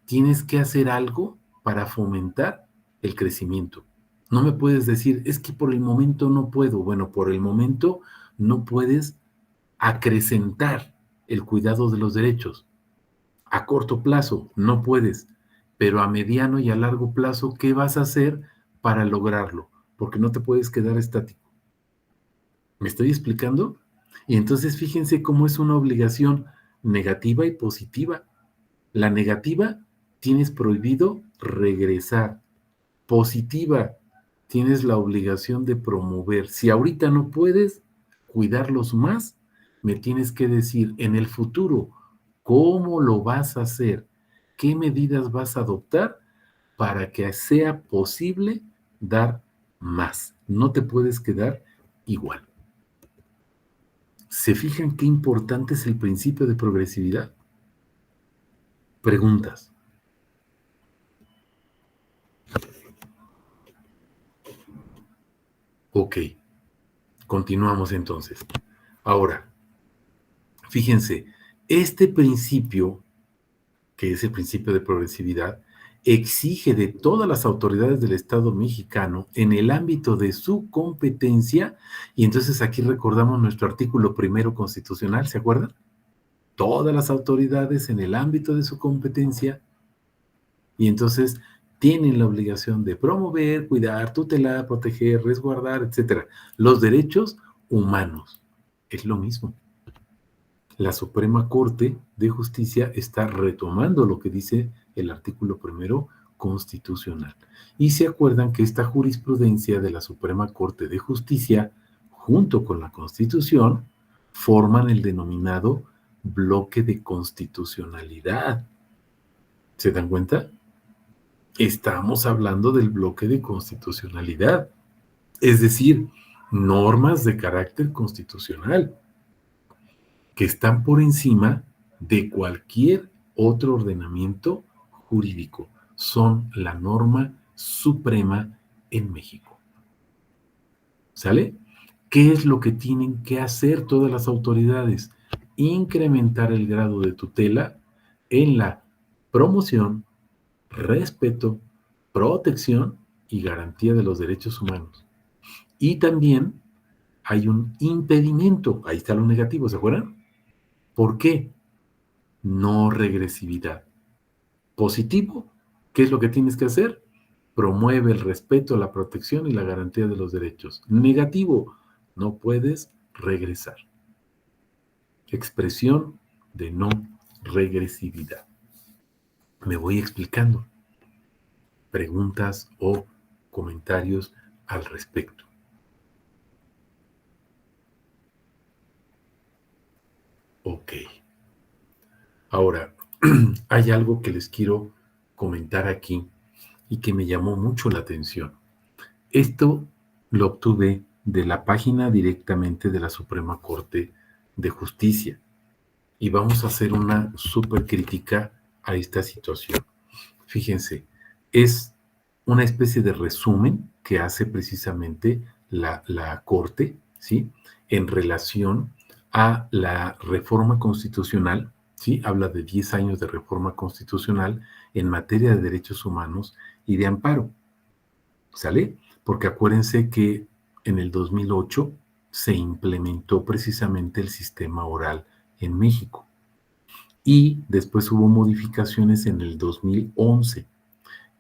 tienes que hacer algo para fomentar el crecimiento. No me puedes decir, es que por el momento no puedo. Bueno, por el momento no puedes acrecentar el cuidado de los derechos. A corto plazo no puedes, pero a mediano y a largo plazo, ¿qué vas a hacer para lograrlo? Porque no te puedes quedar estático. ¿Me estoy explicando? Y entonces fíjense cómo es una obligación negativa y positiva. La negativa, tienes prohibido regresar. Positiva, tienes la obligación de promover. Si ahorita no puedes cuidarlos más, me tienes que decir en el futuro, ¿cómo lo vas a hacer? ¿Qué medidas vas a adoptar para que sea posible dar más? No te puedes quedar igual. ¿Se fijan qué importante es el principio de progresividad? Preguntas. Ok, continuamos entonces. Ahora, fíjense, este principio, que es el principio de progresividad, exige de todas las autoridades del Estado mexicano en el ámbito de su competencia, y entonces aquí recordamos nuestro artículo primero constitucional, ¿se acuerdan? Todas las autoridades en el ámbito de su competencia, y entonces tienen la obligación de promover, cuidar, tutelar, proteger, resguardar, etcétera, los derechos humanos. Es lo mismo. La Suprema Corte de Justicia está retomando lo que dice el artículo primero constitucional. Y se acuerdan que esta jurisprudencia de la Suprema Corte de Justicia, junto con la Constitución, forman el denominado bloque de constitucionalidad. ¿Se dan cuenta? Estamos hablando del bloque de constitucionalidad, es decir, normas de carácter constitucional que están por encima de cualquier otro ordenamiento jurídico. Son la norma suprema en México. ¿Sale? ¿Qué es lo que tienen que hacer todas las autoridades? Incrementar el grado de tutela en la promoción, respeto, protección y garantía de los derechos humanos. Y también hay un impedimento, ahí está lo negativo, ¿se acuerdan? ¿Por qué? No regresividad. Positivo, ¿qué es lo que tienes que hacer? Promueve el respeto, la protección y la garantía de los derechos. Negativo, no puedes regresar. Expresión de no regresividad. Me voy explicando. Preguntas o comentarios al respecto. Ok. Ahora, hay algo que les quiero comentar aquí y que me llamó mucho la atención. Esto lo obtuve de la página directamente de la Suprema Corte de Justicia y vamos a hacer una súper crítica a esta situación. Fíjense, es una especie de resumen que hace precisamente la Corte, ¿sí? En relación a la reforma constitucional, ¿sí? Habla de 10 años de reforma constitucional en materia de derechos humanos y de amparo, ¿sale? Porque acuérdense que en el 2008 se implementó precisamente el sistema oral en México y después hubo modificaciones en el 2011.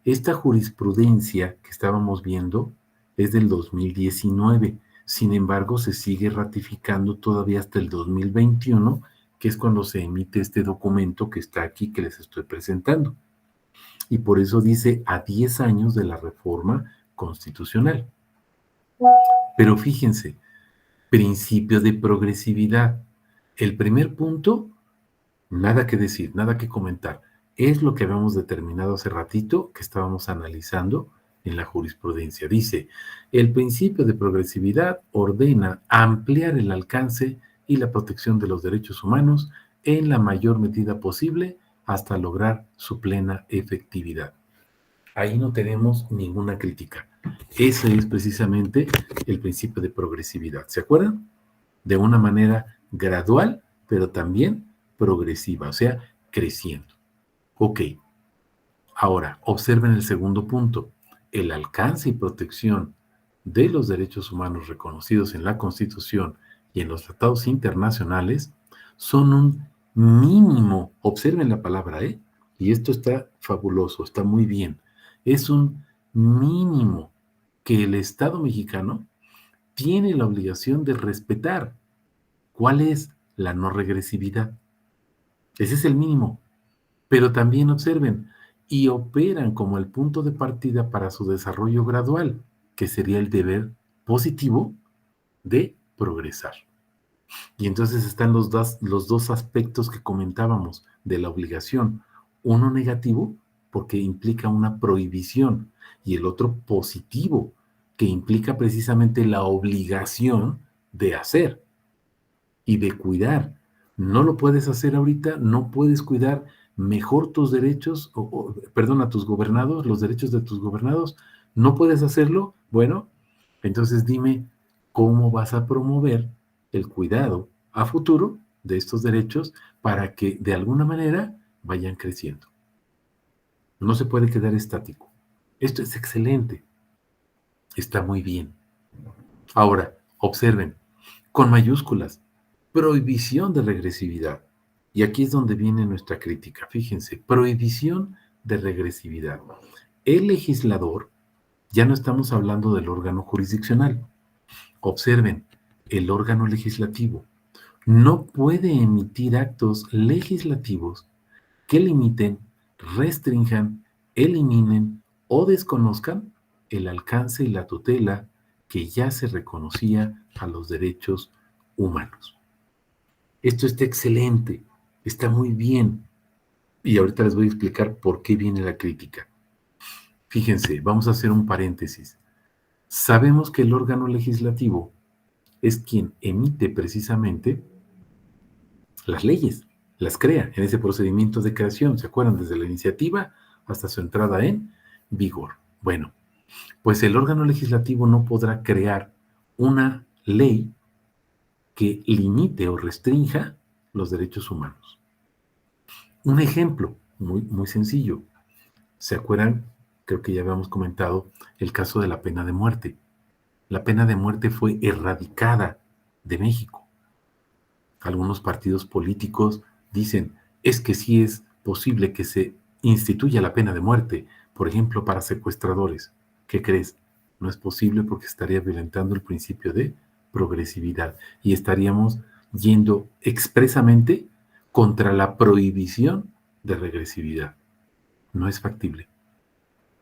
Esta jurisprudencia que estábamos viendo es del 2019, sin embargo se sigue ratificando todavía hasta el 2021, que es cuando se emite este documento que está aquí, que les estoy presentando. y por eso dice a 10 años de la reforma constitucional. Pero fíjense, principio de progresividad. El primer punto, nada que decir, nada que comentar. Es lo que habíamos determinado hace ratito que estábamos analizando en la jurisprudencia. Dice, el principio de progresividad ordena ampliar el alcance y la protección de los derechos humanos en la mayor medida posible hasta lograr su plena efectividad. Ahí no tenemos ninguna crítica. Ese es precisamente el principio de progresividad. ¿Se acuerdan? De una manera gradual, pero también progresiva, o sea, creciendo. Ok, ahora observen el segundo punto. El alcance y protección de los derechos humanos reconocidos en la Constitución y en los tratados internacionales son un mínimo, observen la palabra, y esto está fabuloso, está muy bien, es un mínimo que el Estado mexicano tiene la obligación de respetar. ¿Cuál es? La no regresividad. Ese es el mínimo. Pero también observen, y operan como el punto de partida para su desarrollo gradual, que sería el deber positivo de progresar. Y entonces están los dos aspectos que comentábamos de la obligación. Uno negativo, porque implica una prohibición, y el otro positivo, que implica precisamente la obligación de hacer y de cuidar. No lo puedes hacer ahorita, no puedes cuidar mejor tus derechos, perdón, a tus gobernados, los derechos de tus gobernados, no puedes hacerlo. Bueno, entonces dime cómo vas a promover el cuidado a futuro de estos derechos para que de alguna manera vayan creciendo. No se puede quedar estático. Esto es excelente, está muy bien. Ahora, observen, con mayúsculas, prohibición de regresividad. Y aquí es donde viene nuestra crítica. Fíjense, prohibición de regresividad. El legislador, ya no estamos hablando del órgano jurisdiccional. Observen, el órgano legislativo no puede emitir actos legislativos que limiten, restrinjan, eliminen o desconozcan el alcance y la tutela que ya se reconocía a los derechos humanos. Esto está excelente, está muy bien. Y ahorita les voy a explicar por qué viene la crítica. Fíjense, vamos a hacer un paréntesis. Sabemos que el órgano legislativo es quien emite precisamente las leyes, las crea en ese procedimiento de creación, ¿se acuerdan? Desde la iniciativa hasta su entrada en vigor. Bueno, pues el órgano legislativo no podrá crear una ley que limite o restrinja los derechos humanos. Un ejemplo muy, muy sencillo. ¿Se acuerdan? Creo que ya habíamos comentado el caso de la pena de muerte. La pena de muerte fue erradicada de México. Algunos partidos políticos dicen, es que sí es posible que se instituya la pena de muerte, por ejemplo, para secuestradores. ¿Qué crees? No es posible porque estaría violentando el principio de progresividad y estaríamos yendo expresamente contra la prohibición de regresividad. No es factible.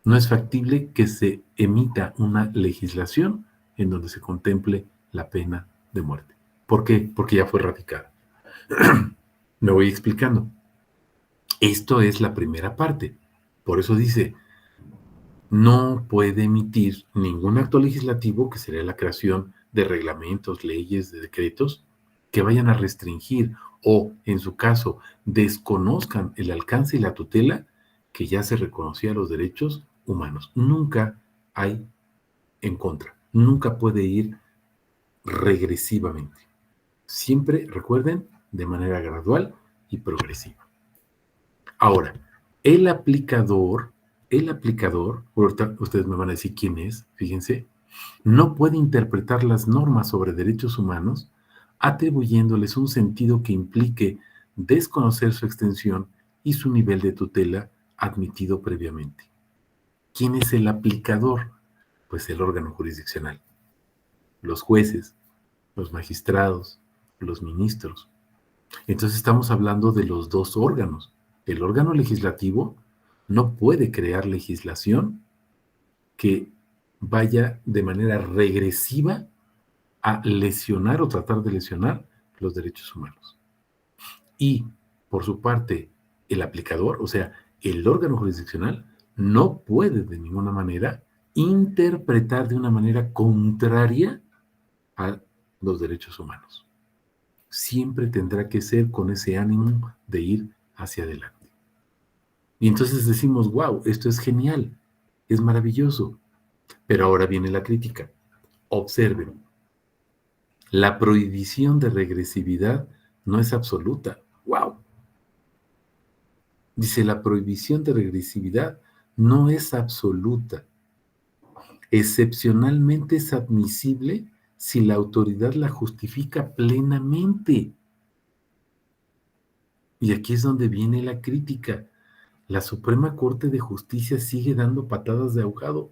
No es factible que se emita una legislación en donde se contemple la pena de muerte. ¿Por qué? Porque ya fue radicada. Me voy explicando. Esto es la primera parte. Por eso dice, no puede emitir ningún acto legislativo, que sería la creación de reglamentos, leyes, de decretos, que vayan a restringir o, en su caso, desconozcan el alcance y la tutela que ya se reconocía a los derechos humanos. Nunca hay en contra. Nunca puede ir regresivamente. Siempre, recuerden, de manera gradual y progresiva. Ahora, el aplicador, ahorita ustedes me van a decir quién es, fíjense, no puede interpretar las normas sobre derechos humanos atribuyéndoles un sentido que implique desconocer su extensión y su nivel de tutela admitido previamente. ¿Quién es el aplicador? Pues el órgano jurisdiccional. Los jueces, los magistrados, los ministros. Entonces estamos hablando de los dos órganos. El órgano legislativo no puede crear legislación que vaya de manera regresiva a lesionar o tratar de lesionar los derechos humanos. Y, por su parte, el aplicador, o sea, el órgano jurisdiccional, no puede de ninguna manera interpretar de una manera contraria a los derechos humanos. Siempre tendrá que ser con ese ánimo de ir hacia adelante. Y entonces decimos, wow, esto es genial, es maravilloso. Pero ahora viene la crítica. Observen, la prohibición de regresividad no es absoluta. ¡Wow! Dice, la prohibición de regresividad no es absoluta. Excepcionalmente es admisible si la autoridad la justifica plenamente. Y aquí es donde viene la crítica. La Suprema Corte de Justicia sigue dando patadas de ahogado.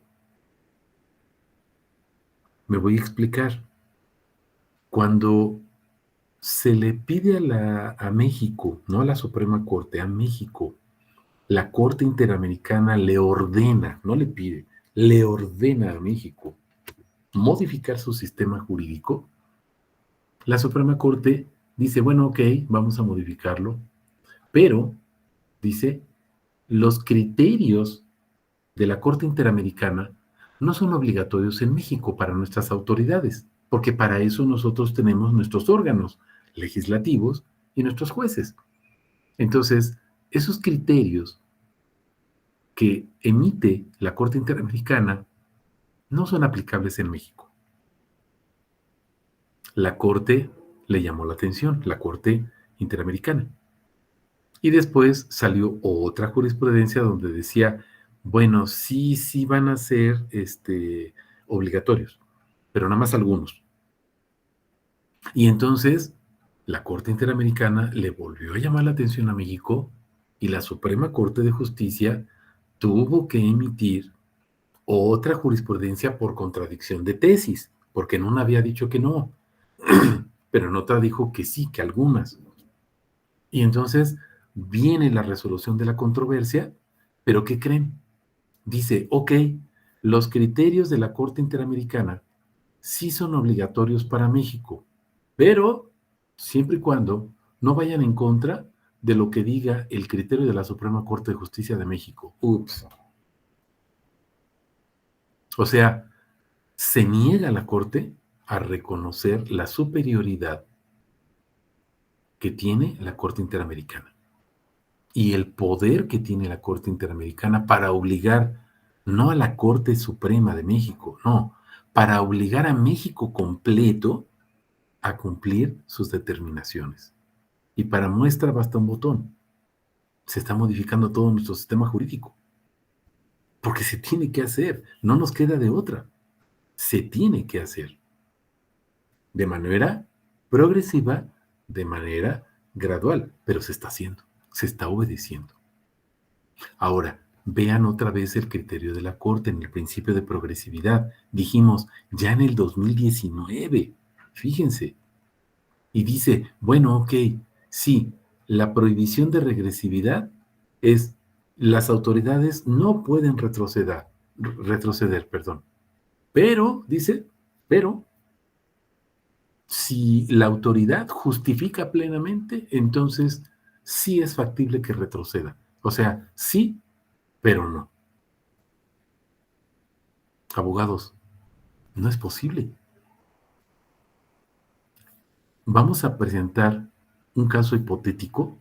Me voy a explicar. Cuando se le pide a México, no a la Suprema Corte, a México, la Corte Interamericana le ordena, no le pide, le ordena a México modificar su sistema jurídico, la Suprema Corte dice, bueno, ok, vamos a modificarlo, pero, dice, los criterios de la Corte Interamericana no son obligatorios en México para nuestras autoridades, porque para eso nosotros tenemos nuestros órganos legislativos y nuestros jueces. Entonces, esos criterios que emite la Corte Interamericana no son aplicables en México. La Corte le llamó la atención, la Corte Interamericana. Y después salió otra jurisprudencia donde decía, bueno, sí van a ser obligatorios, pero nada más algunos. Y entonces la Corte Interamericana le volvió a llamar la atención a México y la Suprema Corte de Justicia tuvo que emitir otra jurisprudencia por contradicción de tesis, porque en una había dicho que no, pero en otra dijo que sí, que algunas. Y entonces viene la resolución de la controversia, pero ¿qué creen? Dice, ok, los criterios de la Corte Interamericana sí son obligatorios para México, pero siempre y cuando no vayan en contra de lo que diga el criterio de la Suprema Corte de Justicia de México. Ups. O sea, se niega la Corte a reconocer la superioridad que tiene la Corte Interamericana y el poder que tiene la Corte Interamericana para obligar, no a la Corte Suprema de México, no, para obligar a México completo a cumplir sus determinaciones. Y para muestra basta un botón. Se está modificando todo nuestro sistema jurídico. Porque se tiene que hacer, no nos queda de otra. Se tiene que hacer. De manera progresiva, de manera gradual, pero se está haciendo, se está obedeciendo. Ahora, vean otra vez el criterio de la Corte en el principio de progresividad. Dijimos, ya en el 2019, fíjense, y dice, bueno, ok, sí, la prohibición de regresividad es, las autoridades no pueden retroceder, perdón, pero, dice, pero si la autoridad justifica plenamente, entonces sí es factible que retroceda. O sea, sí, pero no. Abogados, no es posible. Vamos a presentar un caso hipotético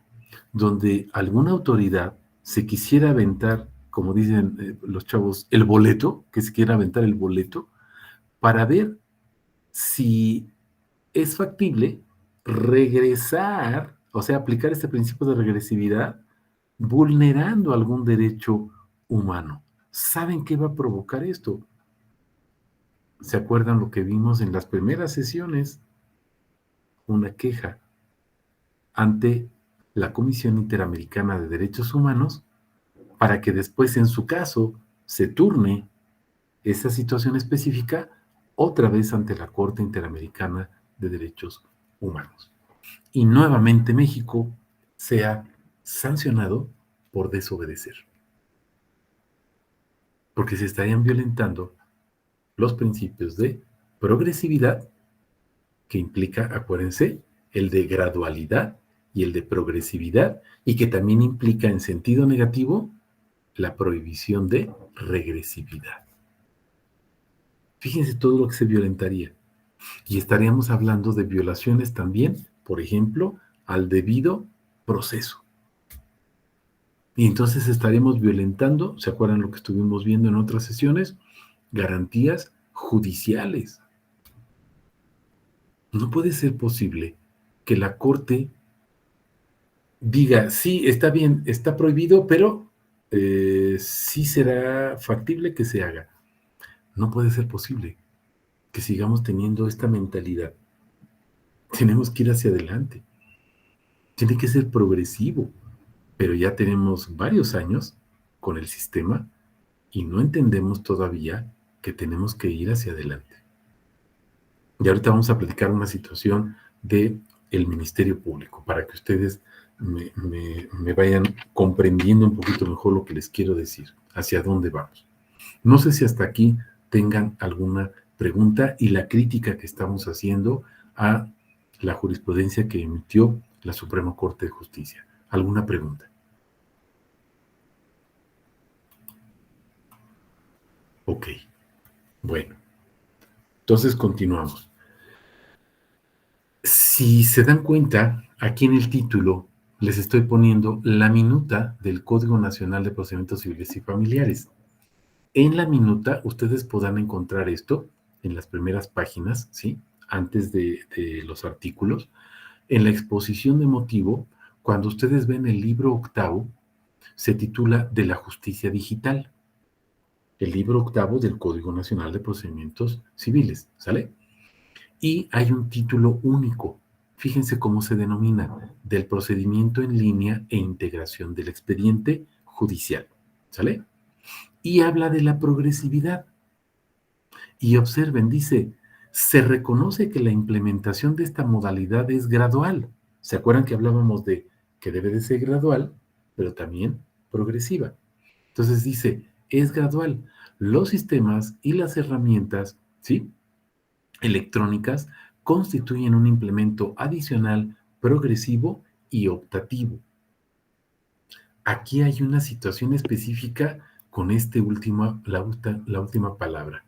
donde alguna autoridad se quisiera aventar, como dicen los chavos, el boleto, que se quiera aventar el boleto, para ver si es factible regresar, o sea, aplicar este principio de regresividad, vulnerando algún derecho humano. ¿Saben qué va a provocar esto? ¿Se acuerdan lo que vimos en las primeras sesiones? Una queja ante la Comisión Interamericana de Derechos Humanos para que después, en su caso, se turne esa situación específica otra vez ante la Corte Interamericana de Derechos Humanos. Y nuevamente México sea sancionado por desobedecer. porque se estarían violentando los principios de progresividad, que implica, acuérdense, el de gradualidad y el de progresividad, y que también implica en sentido negativo la prohibición de regresividad. Fíjense todo lo que se violentaría. Y estaríamos hablando de violaciones también, por ejemplo, al debido proceso. Y entonces estaremos violentando, ¿se acuerdan lo que estuvimos viendo en otras sesiones? Garantías judiciales. No puede ser posible que la Corte diga, sí, está bien, está prohibido, pero sí será factible que se haga. No puede ser posible que sigamos teniendo esta mentalidad. Tenemos que ir hacia adelante. Tiene que ser progresivo, pero ya tenemos varios años con el sistema y no entendemos todavía que tenemos que ir hacia adelante. Y ahorita vamos a platicar una situación de el Ministerio Público para que ustedes me vayan comprendiendo un poquito mejor lo que les quiero decir, hacia dónde vamos. No sé si hasta aquí tengan alguna pregunta y la crítica que estamos haciendo a la jurisprudencia que emitió la Suprema Corte de Justicia. ¿Alguna pregunta? Ok, bueno, entonces continuamos. Si se dan cuenta, aquí en el título les estoy poniendo la minuta del Código Nacional de Procedimientos Civiles y Familiares. En la minuta ustedes podrán encontrar esto en las primeras páginas, ¿sí? Antes de los artículos. En la exposición de motivo, cuando ustedes ven el libro octavo, se titula De la Justicia Digital. El libro octavo del Código Nacional de Procedimientos Civiles, ¿sale? Y hay un título único. Fíjense cómo se denomina, del procedimiento en línea e integración del expediente judicial, ¿sale? Y habla de la progresividad. Y observen, dice, se reconoce que la implementación de esta modalidad es gradual. ¿Se acuerdan que hablábamos de que debe de ser gradual, pero también progresiva? Entonces dice, es gradual. Los sistemas y las herramientas, ¿sí?, electrónicas constituyen un implemento adicional, progresivo y optativo. Aquí hay una situación específica con la última palabra.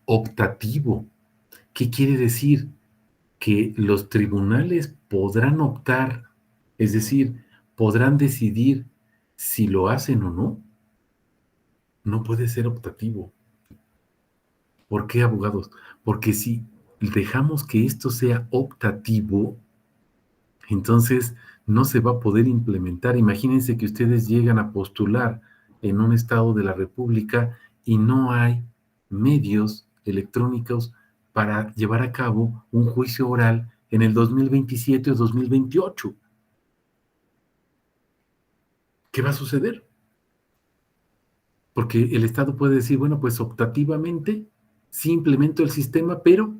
Optativo. ¿Qué quiere decir? Que los tribunales podrán optar, es decir, podrán decidir si lo hacen o no. No puede ser optativo. ¿Por qué, abogados? Porque si dejamos que esto sea optativo, entonces no se va a poder implementar. Imagínense que ustedes llegan a postular en un estado de la República y no hay medios electrónicos para llevar a cabo un juicio oral en el 2027 o 2028. ¿Qué va a suceder? Porque el Estado puede decir, bueno, pues optativamente sí implemento el sistema, pero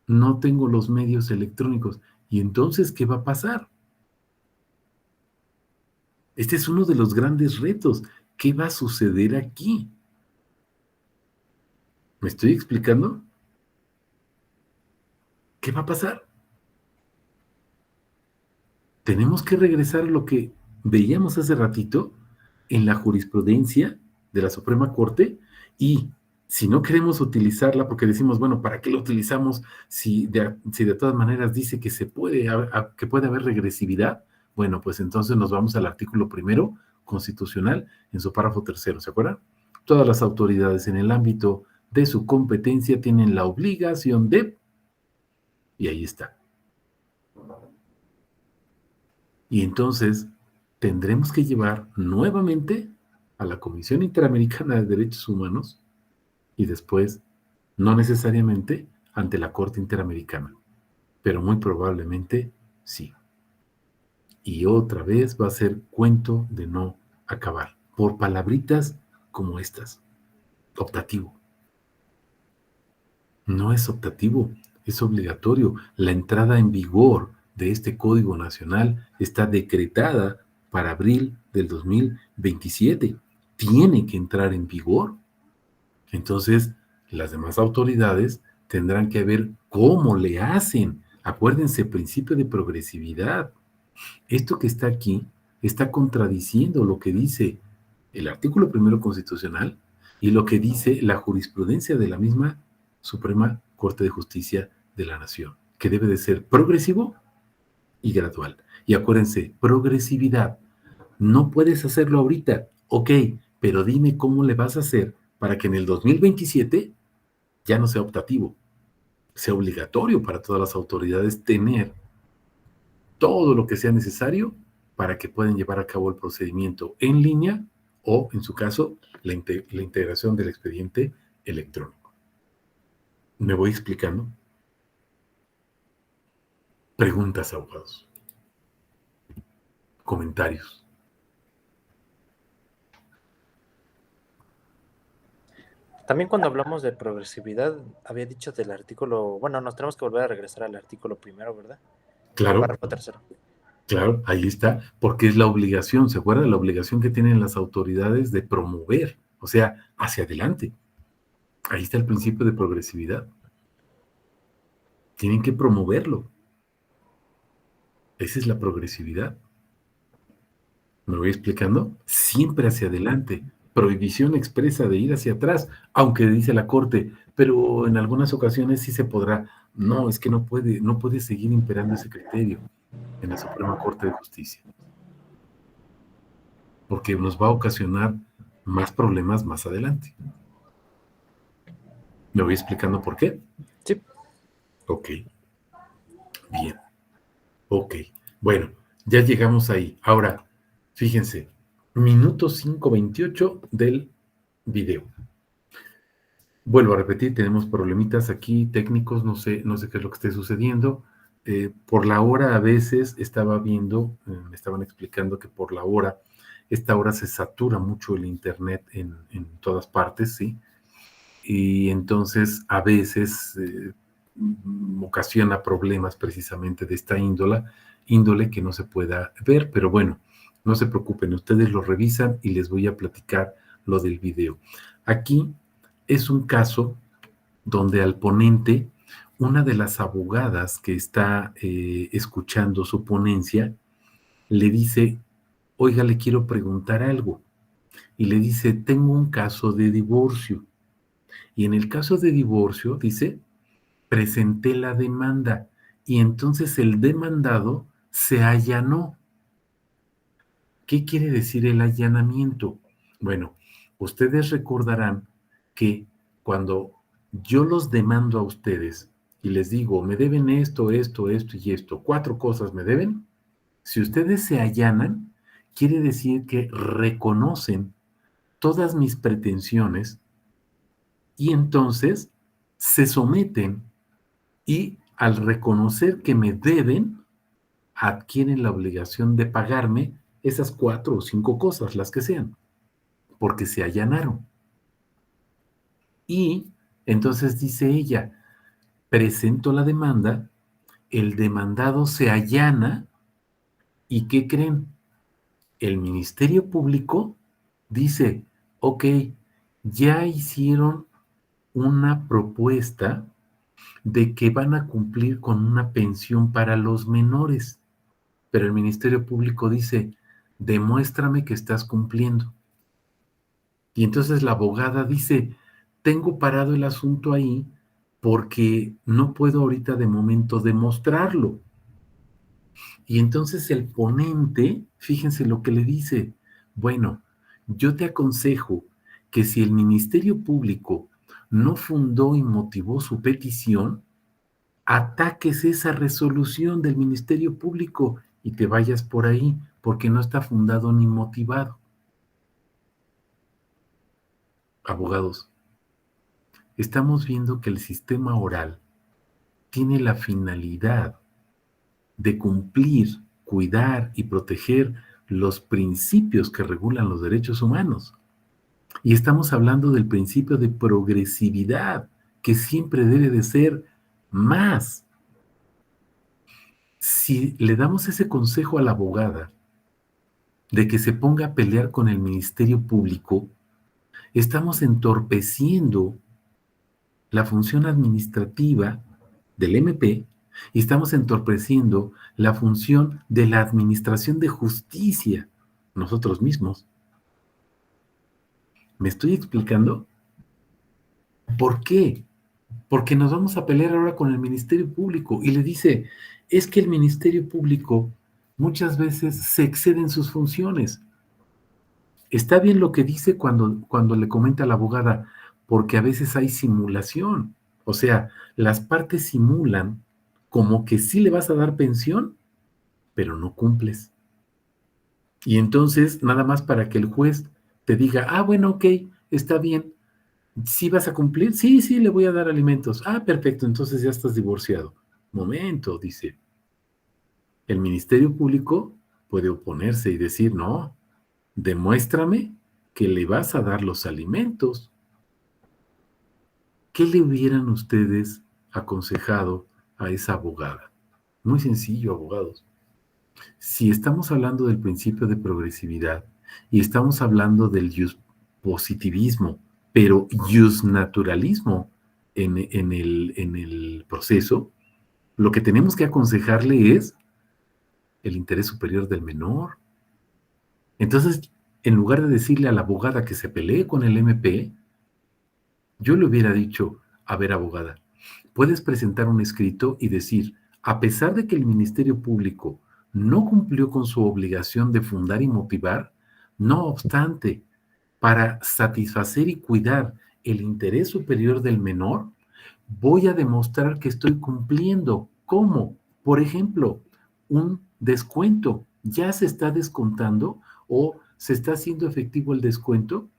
no tengo los medios electrónicos. ¿Y entonces qué va a pasar? Este es uno de los grandes retos. ¿Qué va a suceder aquí? ¿Me estoy explicando? ¿Qué va a pasar? Tenemos que regresar a lo que veíamos hace ratito en la jurisprudencia de la Suprema Corte y si no queremos utilizarla porque decimos, bueno, ¿para qué lo utilizamos si de todas maneras dice que que puede haber regresividad? Bueno, pues entonces nos vamos al artículo primero constitucional en su párrafo tercero, ¿se acuerdan? Todas las autoridades en el ámbito de su competencia tienen la obligación de, y ahí está. Y entonces tendremos que llevar nuevamente a la Comisión Interamericana de Derechos Humanos y después, no necesariamente, ante la Corte Interamericana, pero muy probablemente sí. Y otra vez va a ser cuento de no acabar, por palabritas como estas. Optativo. No es optativo, es obligatorio. La entrada en vigor de este Código Nacional está decretada para abril del 2027. Tiene que entrar en vigor. Entonces, las demás autoridades tendrán que ver cómo le hacen. Acuérdense, principio de progresividad. Esto que está aquí está contradiciendo lo que dice el artículo primero constitucional y lo que dice la jurisprudencia de la misma Suprema Corte de Justicia de la Nación, que debe de ser progresivo y gradual. Y acuérdense, progresividad. No puedes hacerlo ahorita, ok, pero dime cómo le vas a hacer para que en el 2027 ya no sea optativo, sea obligatorio para todas las autoridades tener todo lo que sea necesario para que puedan llevar a cabo el procedimiento en línea o, en su caso, la integración del expediente electrónico. ¿Me voy explicando? Preguntas, abogados. Comentarios. También cuando hablamos de progresividad, había dicho del artículo, bueno, nos tenemos que volver a regresar al artículo primero, ¿verdad? Al Claro, párrafo tercero. claro, ahí está, porque es la obligación, ¿se acuerdan? La obligación que tienen las autoridades de promover, o sea, hacia adelante. Ahí está el principio de progresividad. Tienen que promoverlo. Esa es la progresividad. ¿Me voy explicando? Siempre hacia adelante. Prohibición expresa de ir hacia atrás, aunque dice la Corte, pero en algunas ocasiones sí se podrá. No, es que no puede seguir imperando ese criterio en la Suprema Corte de Justicia, porque nos va a ocasionar más problemas más adelante. ¿Me voy explicando por qué? Sí. Ok, bien, ok. Bueno, ya llegamos ahí. Ahora, fíjense, minuto 5:28 del video. Vuelvo a repetir, tenemos problemitas aquí técnicos, no sé qué es lo que esté sucediendo. Por la hora a veces estaba viendo, me estaban explicando que por la hora, esta hora se satura mucho el internet en todas partes, ¿sí? Y entonces a veces ocasiona problemas precisamente de esta índole que no se pueda ver, pero bueno, no se preocupen, ustedes lo revisan y les voy a platicar lo del video. Aquí es un caso donde al ponente, una de las abogadas que está escuchando su ponencia, le dice, oiga, le quiero preguntar algo. Y le dice, tengo un caso de divorcio. Y en el caso de divorcio, dice, presenté la demanda y entonces el demandado se allanó. ¿Qué quiere decir el allanamiento? Bueno, ustedes recordarán que cuando yo los demando a ustedes y les digo, me deben esto, esto, esto y esto, 4 cosas me deben, si ustedes se allanan, quiere decir que reconocen todas mis pretensiones y entonces se someten y al reconocer que me deben, adquieren la obligación de pagarme esas 4 o 5 cosas, las que sean, porque se allanaron. Y entonces dice ella, presento la demanda, el demandado se allana y ¿qué creen? El Ministerio Público dice, ok, ya hicieron una propuesta de que van a cumplir con una pensión para los menores, pero el Ministerio Público dice, demuéstrame que estás cumpliendo. Y entonces la abogada dice, tengo parado el asunto ahí porque no puedo ahorita de momento demostrarlo. Y entonces el ponente, fíjense lo que le dice, bueno, yo te aconsejo que si el Ministerio Público no fundó y motivó su petición, ataques esa resolución del Ministerio Público y te vayas por ahí, porque no está fundado ni motivado. Abogados, estamos viendo que el sistema oral tiene la finalidad de cumplir, cuidar y proteger los principios que regulan los derechos humanos. Y estamos hablando del principio de progresividad, que siempre debe de ser más. Si le damos ese consejo a la abogada de que se ponga a pelear con el Ministerio Público, estamos entorpeciendo la función administrativa del MP y estamos entorpeciendo la función de la administración de justicia nosotros mismos. ¿Me estoy explicando? ¿Por qué? Porque nos vamos a pelear ahora con el Ministerio Público y le dice, es que el Ministerio Público muchas veces se excede en sus funciones. Está bien lo que dice cuando le comenta a la abogada, porque a veces hay simulación. O sea, las partes simulan como que sí le vas a dar pensión, pero no cumples. Y entonces, nada más para que el juez te diga, ah, bueno, ok, está bien. ¿Sí vas a cumplir? Sí, sí, le voy a dar alimentos. Ah, perfecto, entonces ya estás divorciado. Momento, dice. El Ministerio Público puede oponerse y decir, no, demuéstrame que le vas a dar los alimentos. ¿Qué le hubieran ustedes aconsejado a esa abogada? Muy sencillo, abogados. Si estamos hablando del principio de progresividad y estamos hablando del positivismo, pero naturalismo en el proceso, lo que tenemos que aconsejarle es el interés superior del menor. Entonces, en lugar de decirle a la abogada que se pelee con el MP, yo le hubiera dicho, a ver, abogada, puedes presentar un escrito y decir, a pesar de que el Ministerio Público no cumplió con su obligación de fundar y motivar, no obstante, para satisfacer y cuidar el interés superior del menor, voy a demostrar que estoy cumpliendo. ¿Cómo? Por ejemplo, un descuento. Ya se está descontando o se está haciendo efectivo el descuento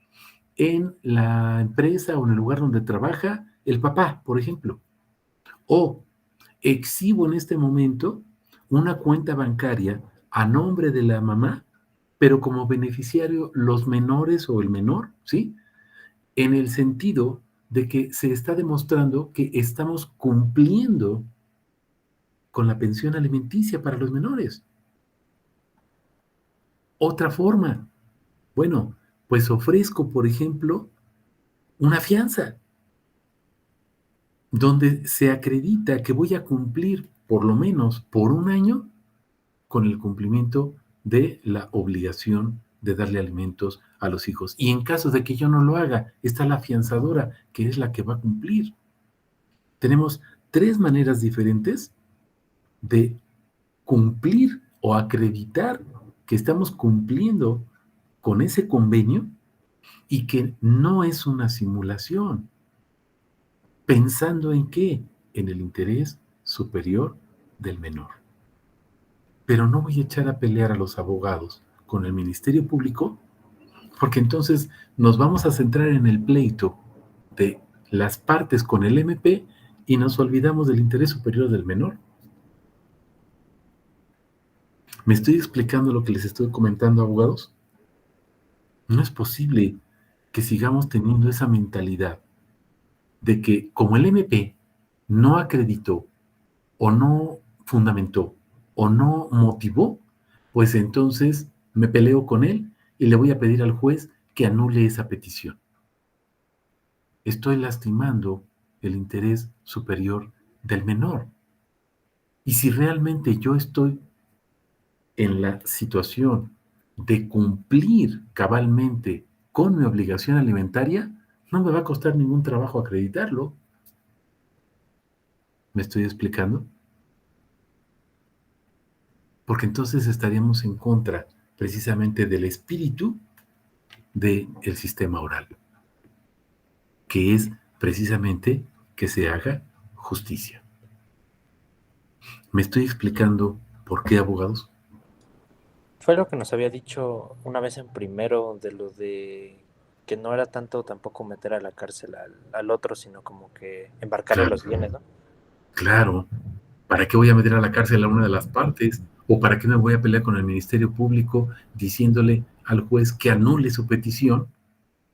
en la empresa o en el lugar donde trabaja el papá, por ejemplo. O exhibo en este momento una cuenta bancaria a nombre de la mamá, pero como beneficiario los menores o el menor, ¿sí? En el sentido de que se está demostrando que estamos cumpliendo con la pensión alimenticia para los menores. Otra forma, bueno, pues ofrezco, por ejemplo, una fianza donde se acredita que voy a cumplir por lo menos por un año con el cumplimiento de la obligación de darle alimentos a los hijos. Y en caso de que yo no lo haga, está la afianzadora, que es la que va a cumplir. Tenemos tres maneras diferentes de cumplir o acreditar que estamos cumpliendo con ese convenio y que no es una simulación. ¿Pensando en qué? En el interés superior del menor. Pero no voy a echar a pelear a los abogados con el Ministerio Público, porque entonces nos vamos a centrar en el pleito de las partes con el MP y nos olvidamos del interés superior del menor. ¿Me estoy explicando lo que les estoy comentando, abogados? No es posible que sigamos teniendo esa mentalidad de que como el MP no acreditó o no fundamentó o no motivó, pues entonces me peleo con él y le voy a pedir al juez que anule esa petición. Estoy lastimando el interés superior del menor. Y si realmente yo estoy en la situación de cumplir cabalmente con mi obligación alimentaria, no me va a costar ningún trabajo acreditarlo. ¿Me estoy explicando? Porque entonces estaríamos en contra precisamente del espíritu del sistema oral, que es precisamente que se haga justicia. ¿Me estoy explicando por qué, abogados? Fue lo que nos había dicho una vez en primero de lo de que no era tanto tampoco meter a la cárcel al otro, sino como que embarcarle Claro, los bienes, ¿no? claro. ¿Para qué voy a meter a la cárcel a una de las partes? ¿O para qué me voy a pelear con el Ministerio Público diciéndole al juez que anule su petición?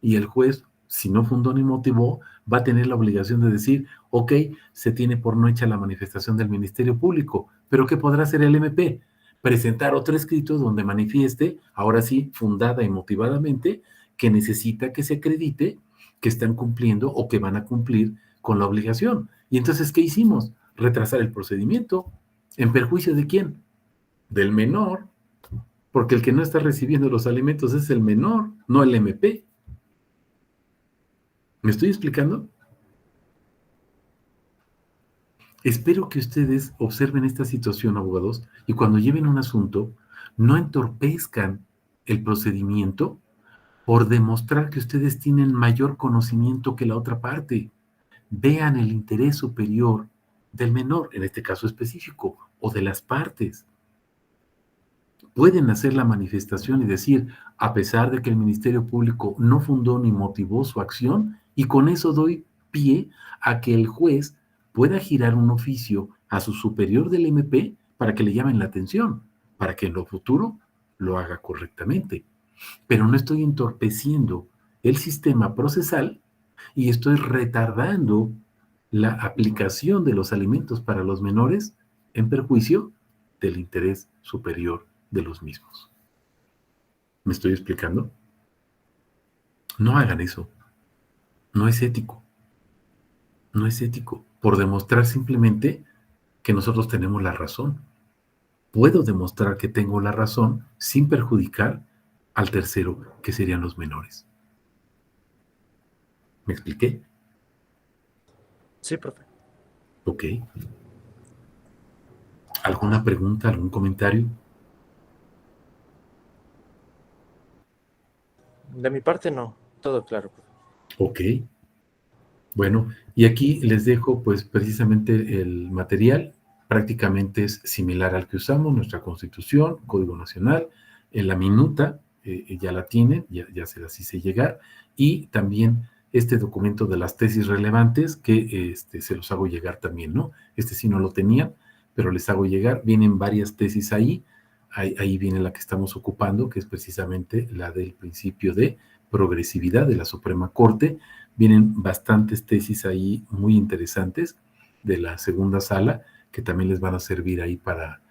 Y el juez, si no fundó ni motivó, va a tener la obligación de decir, ok, se tiene por no hecha la manifestación del Ministerio Público, pero ¿qué podrá hacer el MP? Presentar otro escrito donde manifieste, ahora sí, fundada y motivadamente, que necesita que se acredite que están cumpliendo o que van a cumplir con la obligación. Y entonces, ¿qué hicimos? Retrasar el procedimiento. ¿En perjuicio de quién? Del menor, porque el que no está recibiendo los alimentos es el menor, no el MP. ¿Me estoy explicando? Espero que ustedes observen esta situación, abogados, y cuando lleven un asunto, no entorpezcan el procedimiento por demostrar que ustedes tienen mayor conocimiento que la otra parte. Vean el interés superior del menor, en este caso específico, o de las partes. Pueden hacer la manifestación y decir, a pesar de que el Ministerio Público no fundó ni motivó su acción, y con eso doy pie a que el juez pueda girar un oficio a su superior del MP para que le llamen la atención, para que en lo futuro lo haga correctamente. Pero no estoy entorpeciendo el sistema procesal y estoy retardando la aplicación de los alimentos para los menores en perjuicio del interés superior de los mismos. ¿Me estoy explicando? No hagan eso. No es ético. No es ético. Por demostrar simplemente que nosotros tenemos la razón. Puedo demostrar que tengo la razón sin perjudicar al tercero, que serían los menores. ¿Me expliqué? Sí, profe. Ok. ¿Alguna pregunta, algún comentario? De mi parte no, todo claro, profe. Ok. Bueno, y aquí les dejo pues precisamente el material, prácticamente es similar al que usamos, nuestra Constitución, Código Nacional, en la minuta, ya la tienen, ya se las hice llegar, y también este documento de las tesis relevantes que se los hago llegar también, ¿no? Este sí no lo tenían, pero les hago llegar, vienen varias tesis ahí viene la que estamos ocupando, que es precisamente la del principio de progresividad de la Suprema Corte. Vienen bastantes tesis ahí muy interesantes de la segunda sala que también les van a servir ahí para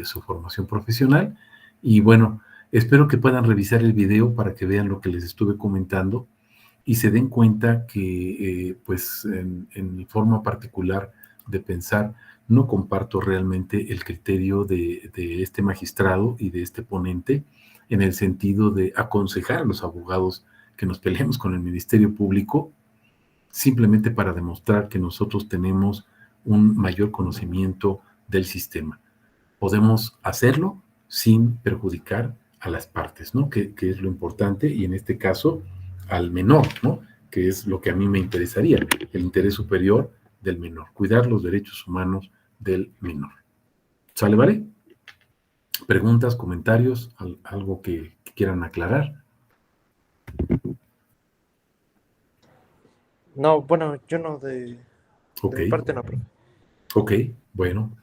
su formación profesional. Y bueno, espero que puedan revisar el video para que vean lo que les estuve comentando y se den cuenta que pues en forma particular de pensar no comparto realmente el criterio de este magistrado y de este ponente en el sentido de aconsejar a los abogados que nos peleemos con el Ministerio Público simplemente para demostrar que nosotros tenemos un mayor conocimiento del sistema. Podemos hacerlo sin perjudicar a las partes, ¿no? Que es lo importante, y en este caso al menor, ¿no? Que es lo que a mí me interesaría, el interés superior del menor, cuidar los derechos humanos del menor. ¿Sale, vale? ¿Preguntas, comentarios, algo que quieran aclarar? No, bueno, yo no, de Ok, mi parte no, profe. ok, bueno.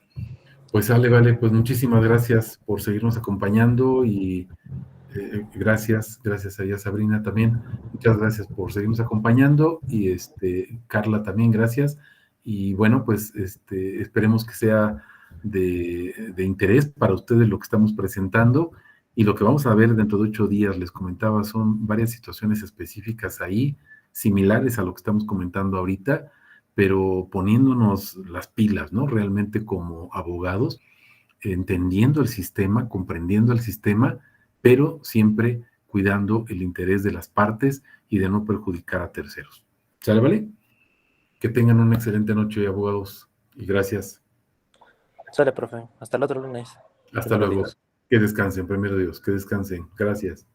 Pues sale, vale, pues muchísimas gracias por seguirnos acompañando y gracias a ella, Sabrina también. Muchas gracias por seguirnos acompañando y Carla también, gracias. Y bueno, pues esperemos que sea de interés para ustedes lo que estamos presentando y lo que vamos a ver dentro de 8 días, les comentaba, son varias situaciones específicas ahí, similares a lo que estamos comentando ahorita, pero poniéndonos las pilas, ¿no? Realmente como abogados, entendiendo el sistema, comprendiendo el sistema, pero siempre cuidando el interés de las partes y de no perjudicar a terceros. ¿Sale, vale? Que tengan una excelente noche, abogados, y gracias. Sale, profe. Hasta el otro lunes. Que Hasta me lo luego. diga. Que descansen, primero Dios, que descansen. Gracias.